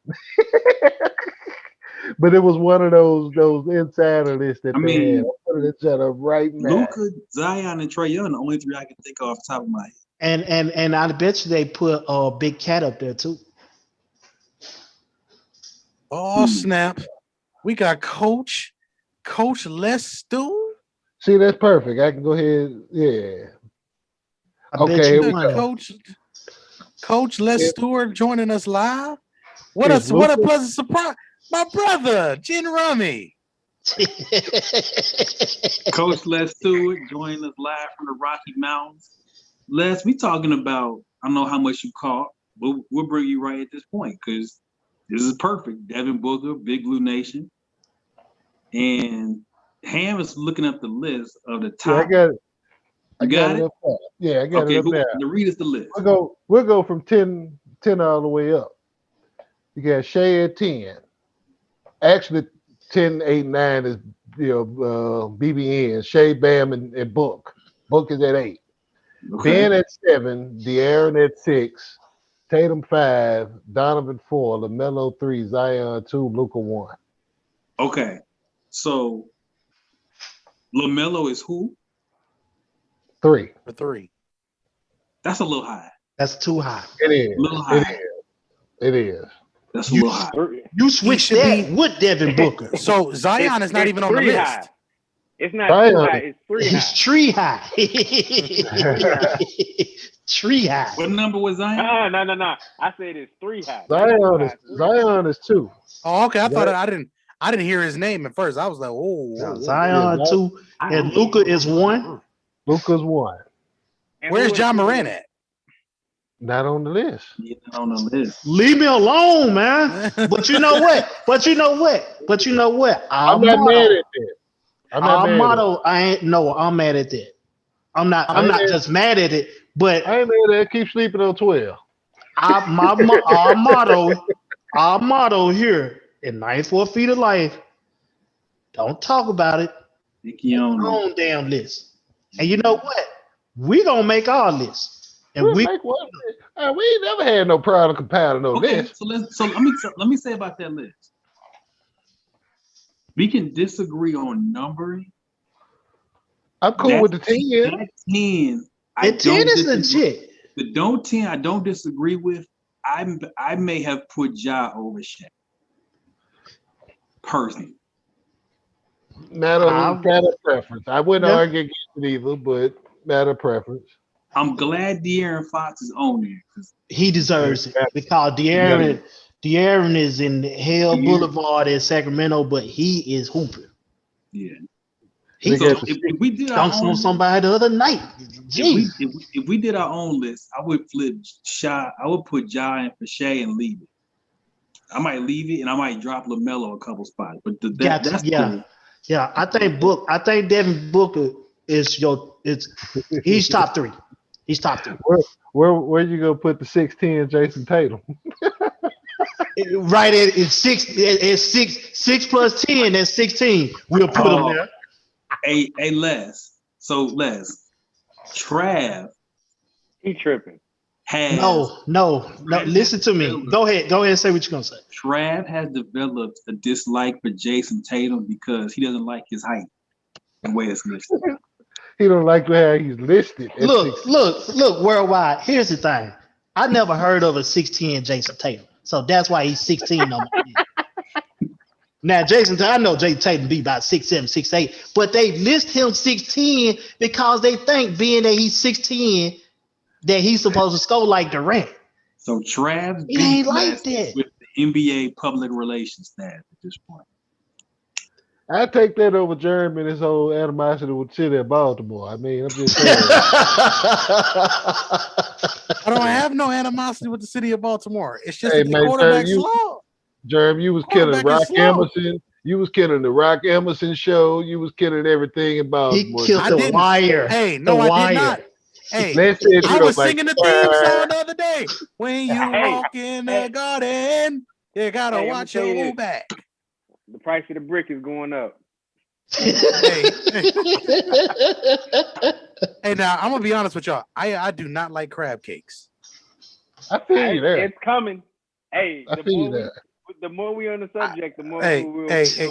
But it was one of those insider lists that they had. I'll put it up right now. Luka, Zion, and Trae Young, the only 3 I can think of off the top of my head. And I bet you they put Big Cat up there too. Oh snap! We got Coach Lester Stewart. See, that's perfect. I can go ahead. Yeah. Coach Lester Stewart joining us live. What a pleasant surprise! My brother, Jen Rummy. Coach Lester Stewart joining us live from the Rocky Mountains. Les, we talking about, I don't know how much you caught, but we'll bring you right at this point because this is perfect. Devin Booker, Big Blue Nation. And Ham is looking up the list of the top. Yeah, I got it. I got it up there. Yeah, I got it up there. Read us the list. We'll go from 10 all the way up. You got Shea at 10. Actually, 10, 8, 9 is BBN. Shea, Bam, and Book. Book is at 8. Okay. Ben at 7. De'Aaron at 6. Tatum 5. Donovan 4. LaMelo 3. Zion 2. Luka 1. Okay, so LaMelo is who? 3. For 3. That's a little high. That's too high. It is. A little high. It is. That's a little high. You switched that with Devin Booker. So Zion is not even on the list. High. It's not too high. It's 3 high. It's tree high. Tree high. What number was Zion? No. I said it's 3 high. Zion is 2. Oh, okay. I thought I didn't hear his name at first. I was like, oh. Zion 2 and Luka is 1. Luka's 1. Where's John Morant at? Not on the list. Yeah, not on the list. Leave me alone, man. But you know what? I'm not mad at that. I'm mad at that. I'm not just mad at it, but I ain't mad at it. Keep sleeping on 12. Our motto here in 94 Feet of Life, don't talk about it. Your own damn list. And you know what? We're gonna make our list. And we ain't never had no problem compiling no list. So let me say about that list. We can disagree on numbering. I'm cool with the 10. That 10. The 10 is legit. The don't 10 I don't disagree with. I may have put Ja over Shaq. Personally. Matter of preference. I wouldn't argue against it either, but matter of preference. I'm glad De'Aaron Fox is on there. He deserves it because De'Aaron is in Hell Boulevard in Sacramento, but he is hooping. Yeah. If we did our own, on somebody the other night. If we did our own list, I would flip Sha. I would put Ja in for Shea and leave it. I might leave it and I might drop LaMelo a couple spots, but that's cool. Yeah. I think Devin Booker is he's top 3. He's top 3. Where you gonna put the 6'10" Jason Tatum? Right at 6 plus 10, that's 16. We'll put him there. Hey, Les. So Les, Trav. He tripping. No. Listen to me. Go ahead and say what you're gonna say. Trav has developed a dislike for Jason Tatum because he doesn't like his height and way it's listed. He don't like how he's listed. Look, worldwide. Here's the thing. I never heard of a 6'10" Jason Tatum. So that's why he's 16 on my list. Now, I know Jason Tatum be about 6'7", 6'8", but they list him 6'10" because they think being that he's 6'10", that he's supposed to score like Durant. So Trav ain't like that with the NBA public relations staff at this point. I take that over Jeremy and his whole animosity with the city of Baltimore. I mean, I'm just saying. I don't have no animosity with the city of Baltimore. It's just the quarterback's slow. Jeremy, you was killing Rock Emerson. You was killing the Rock Emerson show. You was killing everything in Baltimore. He killed the Wire. Hey, no, I did not. Hey, I was singing the theme song the other day. When you walk in the garden, you gotta watch your back. The price of the brick is going up. Hey, now I'm gonna be honest with y'all. I do not like crab cakes. I feel you there. It's coming. Hey, I feel you there. The more we on the subject, the more we'll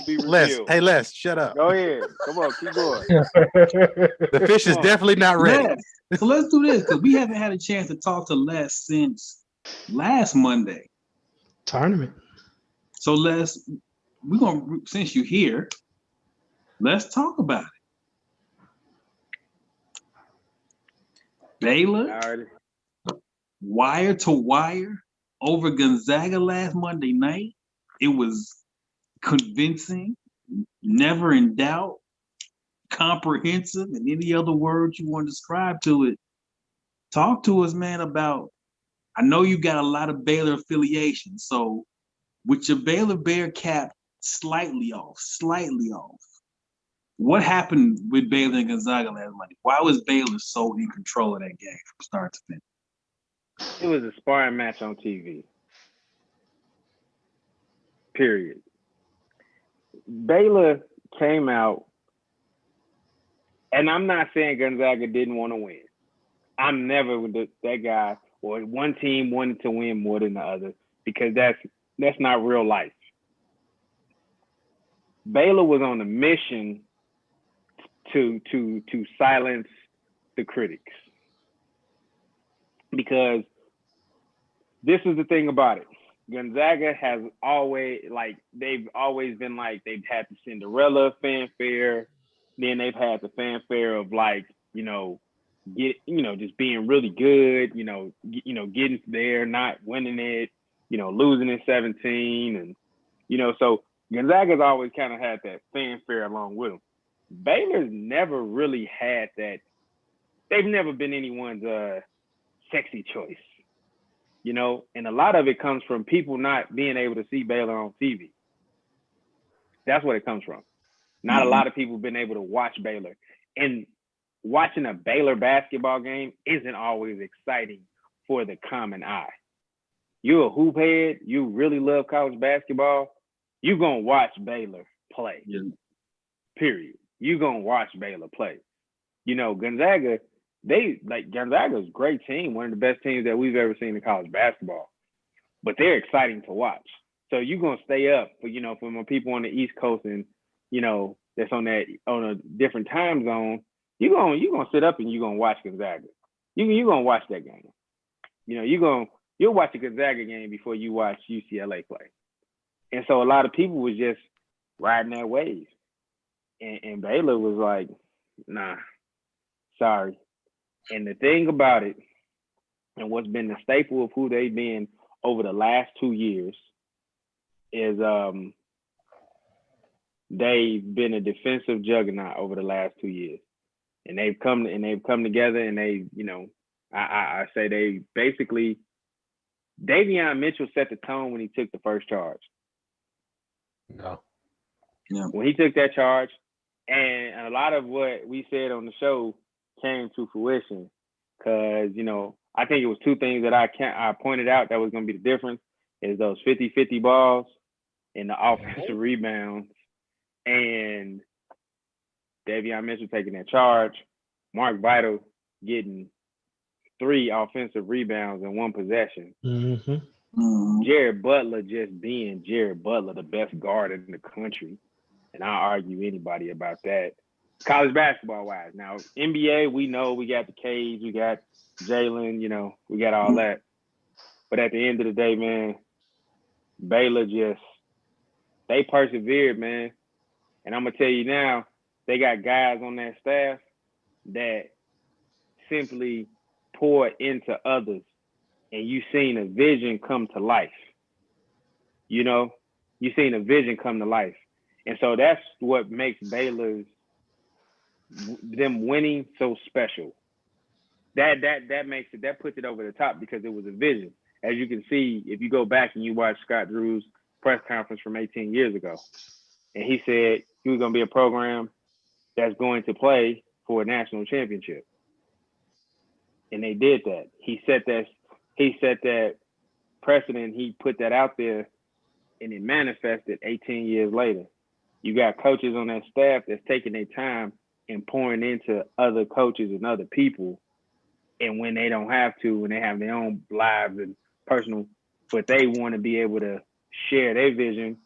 be revealed. Les, shut up. Go ahead. Come on, keep going. The fish is definitely not ready. So let's do this because we haven't had a chance to talk to Les since last Monday. Tournament. So Les, we're gonna, since you're here, let's talk about it. Baylor, wire to wire over Gonzaga last Monday night. It was convincing, never in doubt, comprehensive, and any other words you want to describe to it. Talk to us, man, about, I know you got a lot of Baylor affiliation, so with your Baylor Bear cap slightly off, What happened with Baylor and Gonzaga last Monday? Why was Baylor so in control of that game from start to finish? It was a sparring match on TV. Period. Baylor came out, and I'm not saying Gonzaga didn't want to win. I'm never that guy or one team wanted to win more than the other because that's not real life. Baylor was on a mission to silence the critics because this is the thing about it. Gonzaga has always they've always been like they've had the Cinderella fanfare, then they've had the fanfare of just being really good, getting there, not winning it, losing in 17, and so Gonzaga's always kind of had that fanfare along with them. Baylor's never really had that. They've never been anyone's sexy choice. And a lot of it comes from people not being able to see Baylor on TV. That's what it comes from. Not a lot of people been able to watch Baylor. And watching a Baylor basketball game isn't always exciting for the common eye. You're a hoop head, you really love college basketball, you're going to watch Baylor play. Yeah. Period. You're going to watch Baylor play. Gonzaga, Gonzaga's a great team, one of the best teams that we've ever seen in college basketball. But they're exciting to watch. So you're gonna stay up for my people on the East Coast and that's on a different time zone. You're gonna sit up and you're gonna watch Gonzaga. You're gonna watch that game. You'll watch a Gonzaga game before you watch UCLA play. And so a lot of people was just riding that wave. And Baylor was like, nah, sorry. And the thing about it, and what's been the staple of who they've been over the last 2 years, is they've been a defensive juggernaut over the last 2 years, and they've come together, and I say they basically Davion Mitchell set the tone when he took the first charge. No. Yeah. When he took that charge, and a lot of what we said on the show came to fruition because, I think it was two things that I pointed out that was going to be the difference is those 50-50 balls and the offensive rebounds and Davion Mitchell taking that charge, Mark Vital getting 3 offensive rebounds in 1 possession. Mm-hmm. Jared Butler just being Jared Butler, the best guard in the country. And I'll argue anybody about that. College basketball wise. Now, NBA, we know we got the Cage, we got Jalen, we got all that. But at the end of the day, man, Baylor they persevered, man. And I'm going to tell you now, they got guys on that staff that simply pour into others. And you seen a vision come to life. You seen a vision come to life. And so that's what makes them winning so special. That makes it, that puts it over the top because it was a vision. As you can see, if you go back and you watch Scott Drew's press conference from 18 years ago, and he said he was going to be a program that's going to play for a national championship. And they did that. He set that precedent. He put that out there, and it manifested 18 years later. You got coaches on that staff that's taking their time and pouring into other coaches and other people. And when they don't have to, when they have their own lives and personal, but they want to be able to share their vision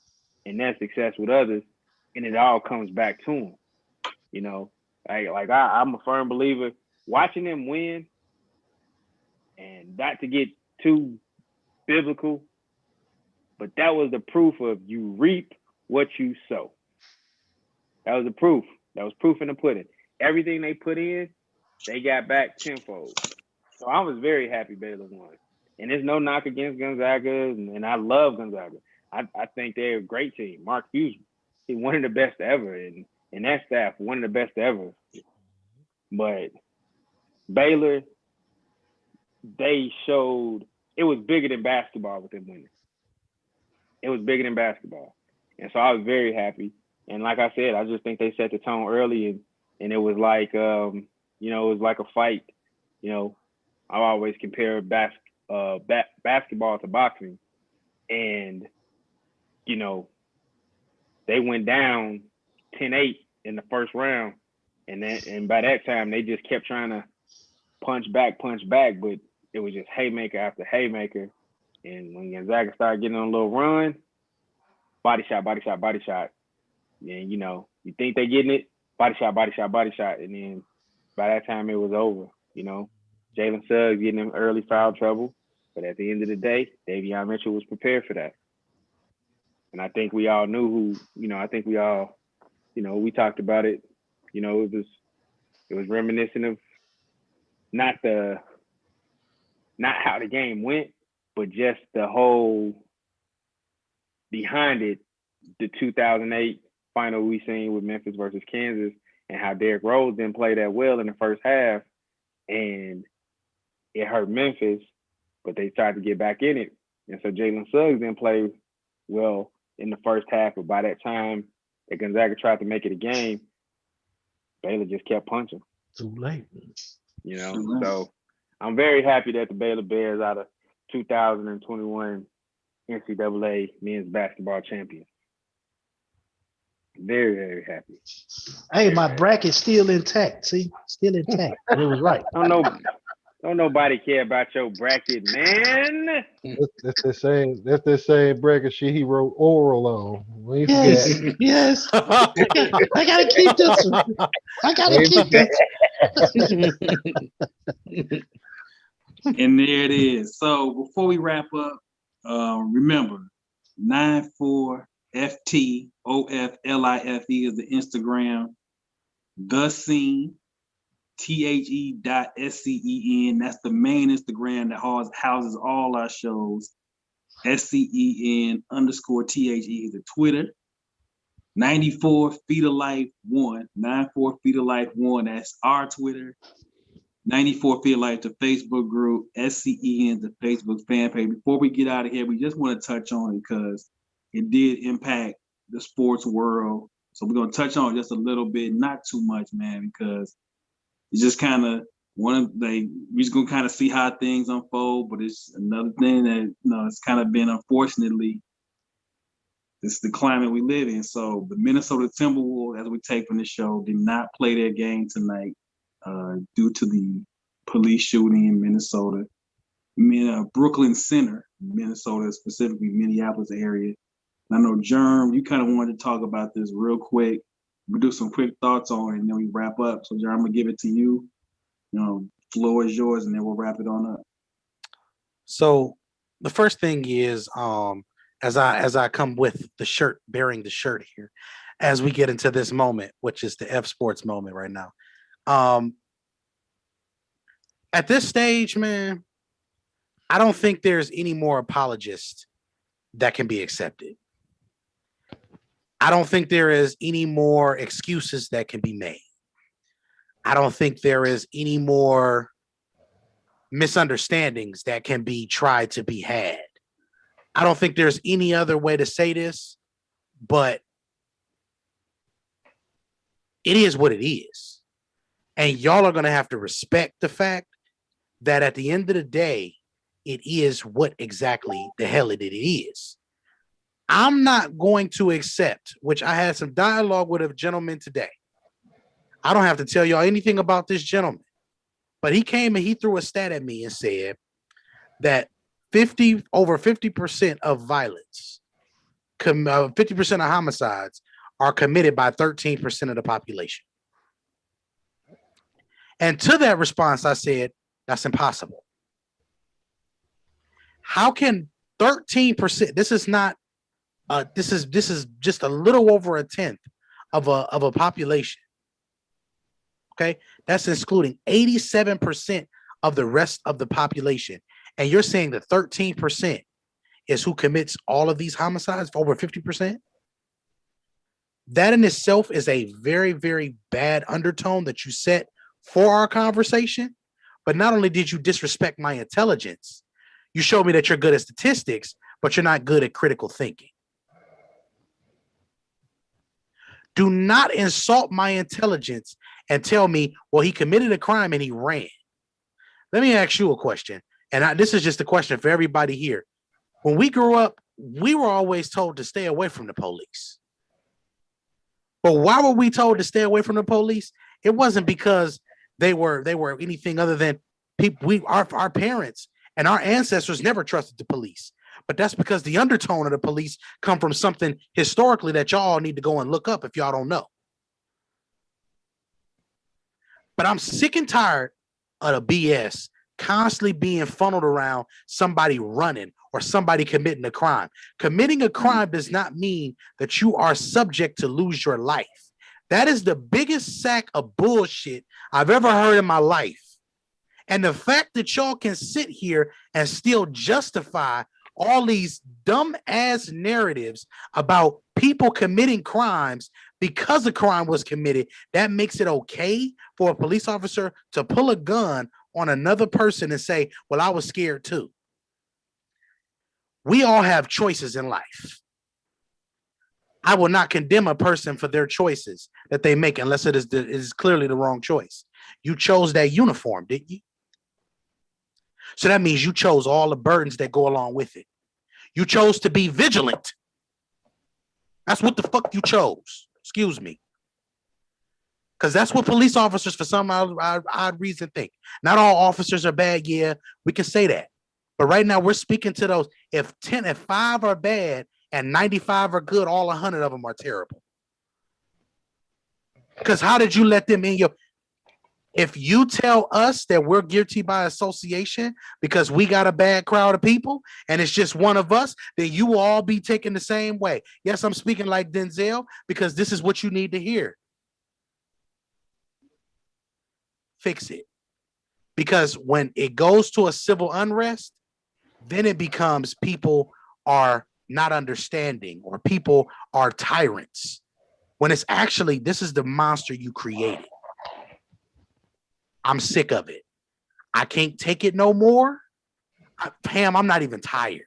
and their success with others, and it all comes back to them. I'm a firm believer watching them win, and not to get too biblical, but that was the proof of you reap what you sow. That was the proof. That was proof in the pudding. Everything they put in, they got back tenfold. So I was very happy Baylor won. And there's no knock against Gonzaga, and I love Gonzaga. I think they're a great team. Mark Hughes, he's one of the best ever, and that staff, one of the best ever. But Baylor, they showed it was bigger than basketball with them winning. It was bigger than basketball. And so I was very happy. And like I said, I just think they set the tone early, and it was like, it was like a fight. I always compare basketball to boxing, and they went down 10-8 in the first round, and by that time they just kept trying to punch back, but it was just haymaker after haymaker. And when Gonzaga started getting on a little run, body shot. And you think they're getting it, body shot. And then by that time it was over. Jalen Suggs getting in early foul trouble. But at the end of the day, Davion Mitchell was prepared for that. And I think we all knew we talked about it. It was reminiscent of not how the game went, but just the whole behind it, the 2008 final we seen with Memphis versus Kansas, and how Derrick Rose didn't play that well in the first half, and it hurt Memphis, but they tried to get back in it. And so Jalen Suggs didn't play well in the first half, but by that time that Gonzaga tried to make it a game, Baylor just kept punching. Too late. So I'm very happy that the Baylor Bears out of 2021 NCAA men's basketball champions. Very, very happy. Hey, my bracket's still intact. See, still intact. It was right. Don't nobody care about your bracket, man. That's the same bracket shit he wrote oral on. Yes. I gotta keep this one. And there it is. So before we wrap up, remember 94FTOFLIFE is the Instagram. The Scene, THE.SCEN. That's the main Instagram that houses all our shows. SCEN_THE is the Twitter. 94 Feet of Life 1. 94 Feet of Life 1. That's our Twitter. 94 Feet of Life, the Facebook group. SCEN, the Facebook fan page. Before we get out of here, we just want to touch on it because it did impact the sports world. So we're going to touch on it just a little bit, not too much, man, because it's just kind of we're just going to kind of see how things unfold. But it's another thing that, it's kind of been, unfortunately, this is the climate we live in. So the Minnesota Timberwolves, as we take from the show, did not play their game tonight due to the police shooting in Minnesota. Brooklyn Center, Minnesota, specifically Minneapolis area. And I know, Germ, you kind of wanted to talk about this real quick. We'll do some quick thoughts on it, and then we wrap up. So, Germ, I'm going to give it to you. Floor is yours, and then we'll wrap it on up. So the first thing is, as I come with the shirt, bearing the shirt here, as we get into this moment, which is the F Sports moment right now. At this stage, man, I don't think there's any more apologists that can be accepted. I don't think there is any more excuses that can be made. I don't think there is any more misunderstandings that can be tried to be had. I don't think there's any other way to say this, but it is what it is. And y'all are going to have to respect the fact that at the end of the day, it is what exactly the hell it is. I'm not going to accept, which I had some dialogue with a gentleman today. I don't have to tell y'all anything about this gentleman, but he came and he threw a stat at me and said that over 50% of violence, 50% of homicides are committed by 13% of the population. And to that response, I said, that's impossible. How can 13%, this is just a little over a tenth of a population. Okay. That's excluding 87% of the rest of the population. And you're saying that 13% is who commits all of these homicides, over 50%? That in itself is a very, very bad undertone that you set for our conversation. But not only did you disrespect my intelligence, you showed me that you're good at statistics, but you're not good at critical thinking. Do not insult my intelligence and tell me, well, he committed a crime and he ran. Let me ask you a question. And this is just a question for everybody here. When we grew up, we were always told to stay away from the police. But why were we told to stay away from the police? It wasn't because they were anything other than people. Our parents and our ancestors never trusted the police. But that's because the undertone of the police come from something historically that y'all need to go and look up if y'all don't know. But I'm sick and tired of the BS constantly being funneled around somebody running or somebody committing a crime. Committing a crime does not mean that you are subject to lose your life. That is the biggest sack of bullshit I've ever heard in my life. And the fact that y'all can sit here and still justify all these dumb ass narratives about people committing crimes because a crime was committed, that makes it okay for a police officer to pull a gun on another person and say, well, I was scared too. We all have choices in life. I will not condemn a person for their choices that they make unless it is clearly the wrong choice. You chose that uniform, didn't you? So that means you chose all the burdens that go along with it. You chose to be vigilant. That's what the fuck you chose. Excuse me. Because that's what police officers, for some odd reason, think. Not all officers are bad. Yeah, we can say that. But right now, we're speaking to those. If 5 are bad and 95 are good, all 100 of them are terrible. Because how did you let them in your... If you tell us that we're guilty by association because we got a bad crowd of people and it's just one of us, then you will all be taken the same way. Yes, I'm speaking like Denzel because this is what you need to hear. Fix it. Because when it goes to a civil unrest, then it becomes people are not understanding or people are tyrants. When it's actually, this is the monster you created. I'm sick of it. I can't take it no more. Pam, I'm not even tired.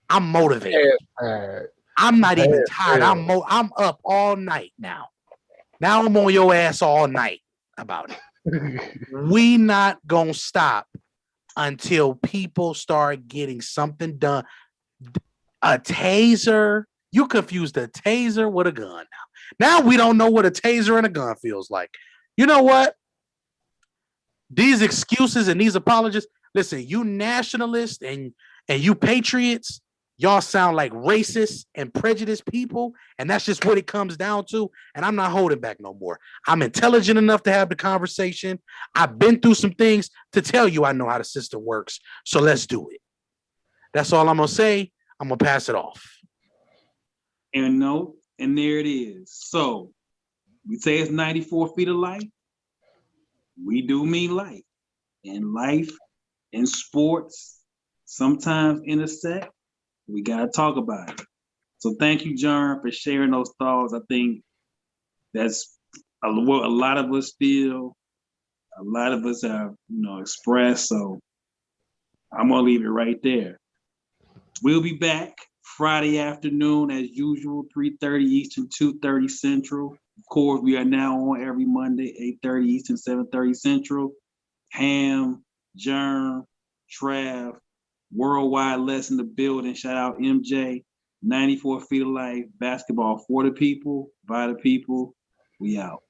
I'm motivated. I'm not even tired. I'm up all night now. Now I'm on your ass all night about it. We not gonna stop until people start getting something done. A taser. You confused a taser with a gun now. Now we don't know what a taser and a gun feels like. You know what? These excuses and these apologies, listen, you nationalists and you patriots, y'all sound like racist and prejudiced people, and that's just what it comes down to, and I'm not holding back no more. I'm intelligent enough to have the conversation. I've been through some things to tell you I know how the system works, so let's do it. That's all I'm going to say. I'm going to pass it off. And there it is. So, we say it's 94 feet of life. We do mean life. And life and sports sometimes intersect. We got to talk about it. So thank you, John, for sharing those thoughts. I think that's what a lot of us feel. A lot of us have, expressed. So I'm going to leave it right there. We'll be back Friday afternoon as usual, 3:30 Eastern, 2:30 Central. Of course, we are now on every Monday, 8:30 Eastern, 7:30 Central. Ham, Germ, Trav, Worldwide Les in the building. Shout out MJ. 94 Feet of Life, basketball for the people, by the people. We out.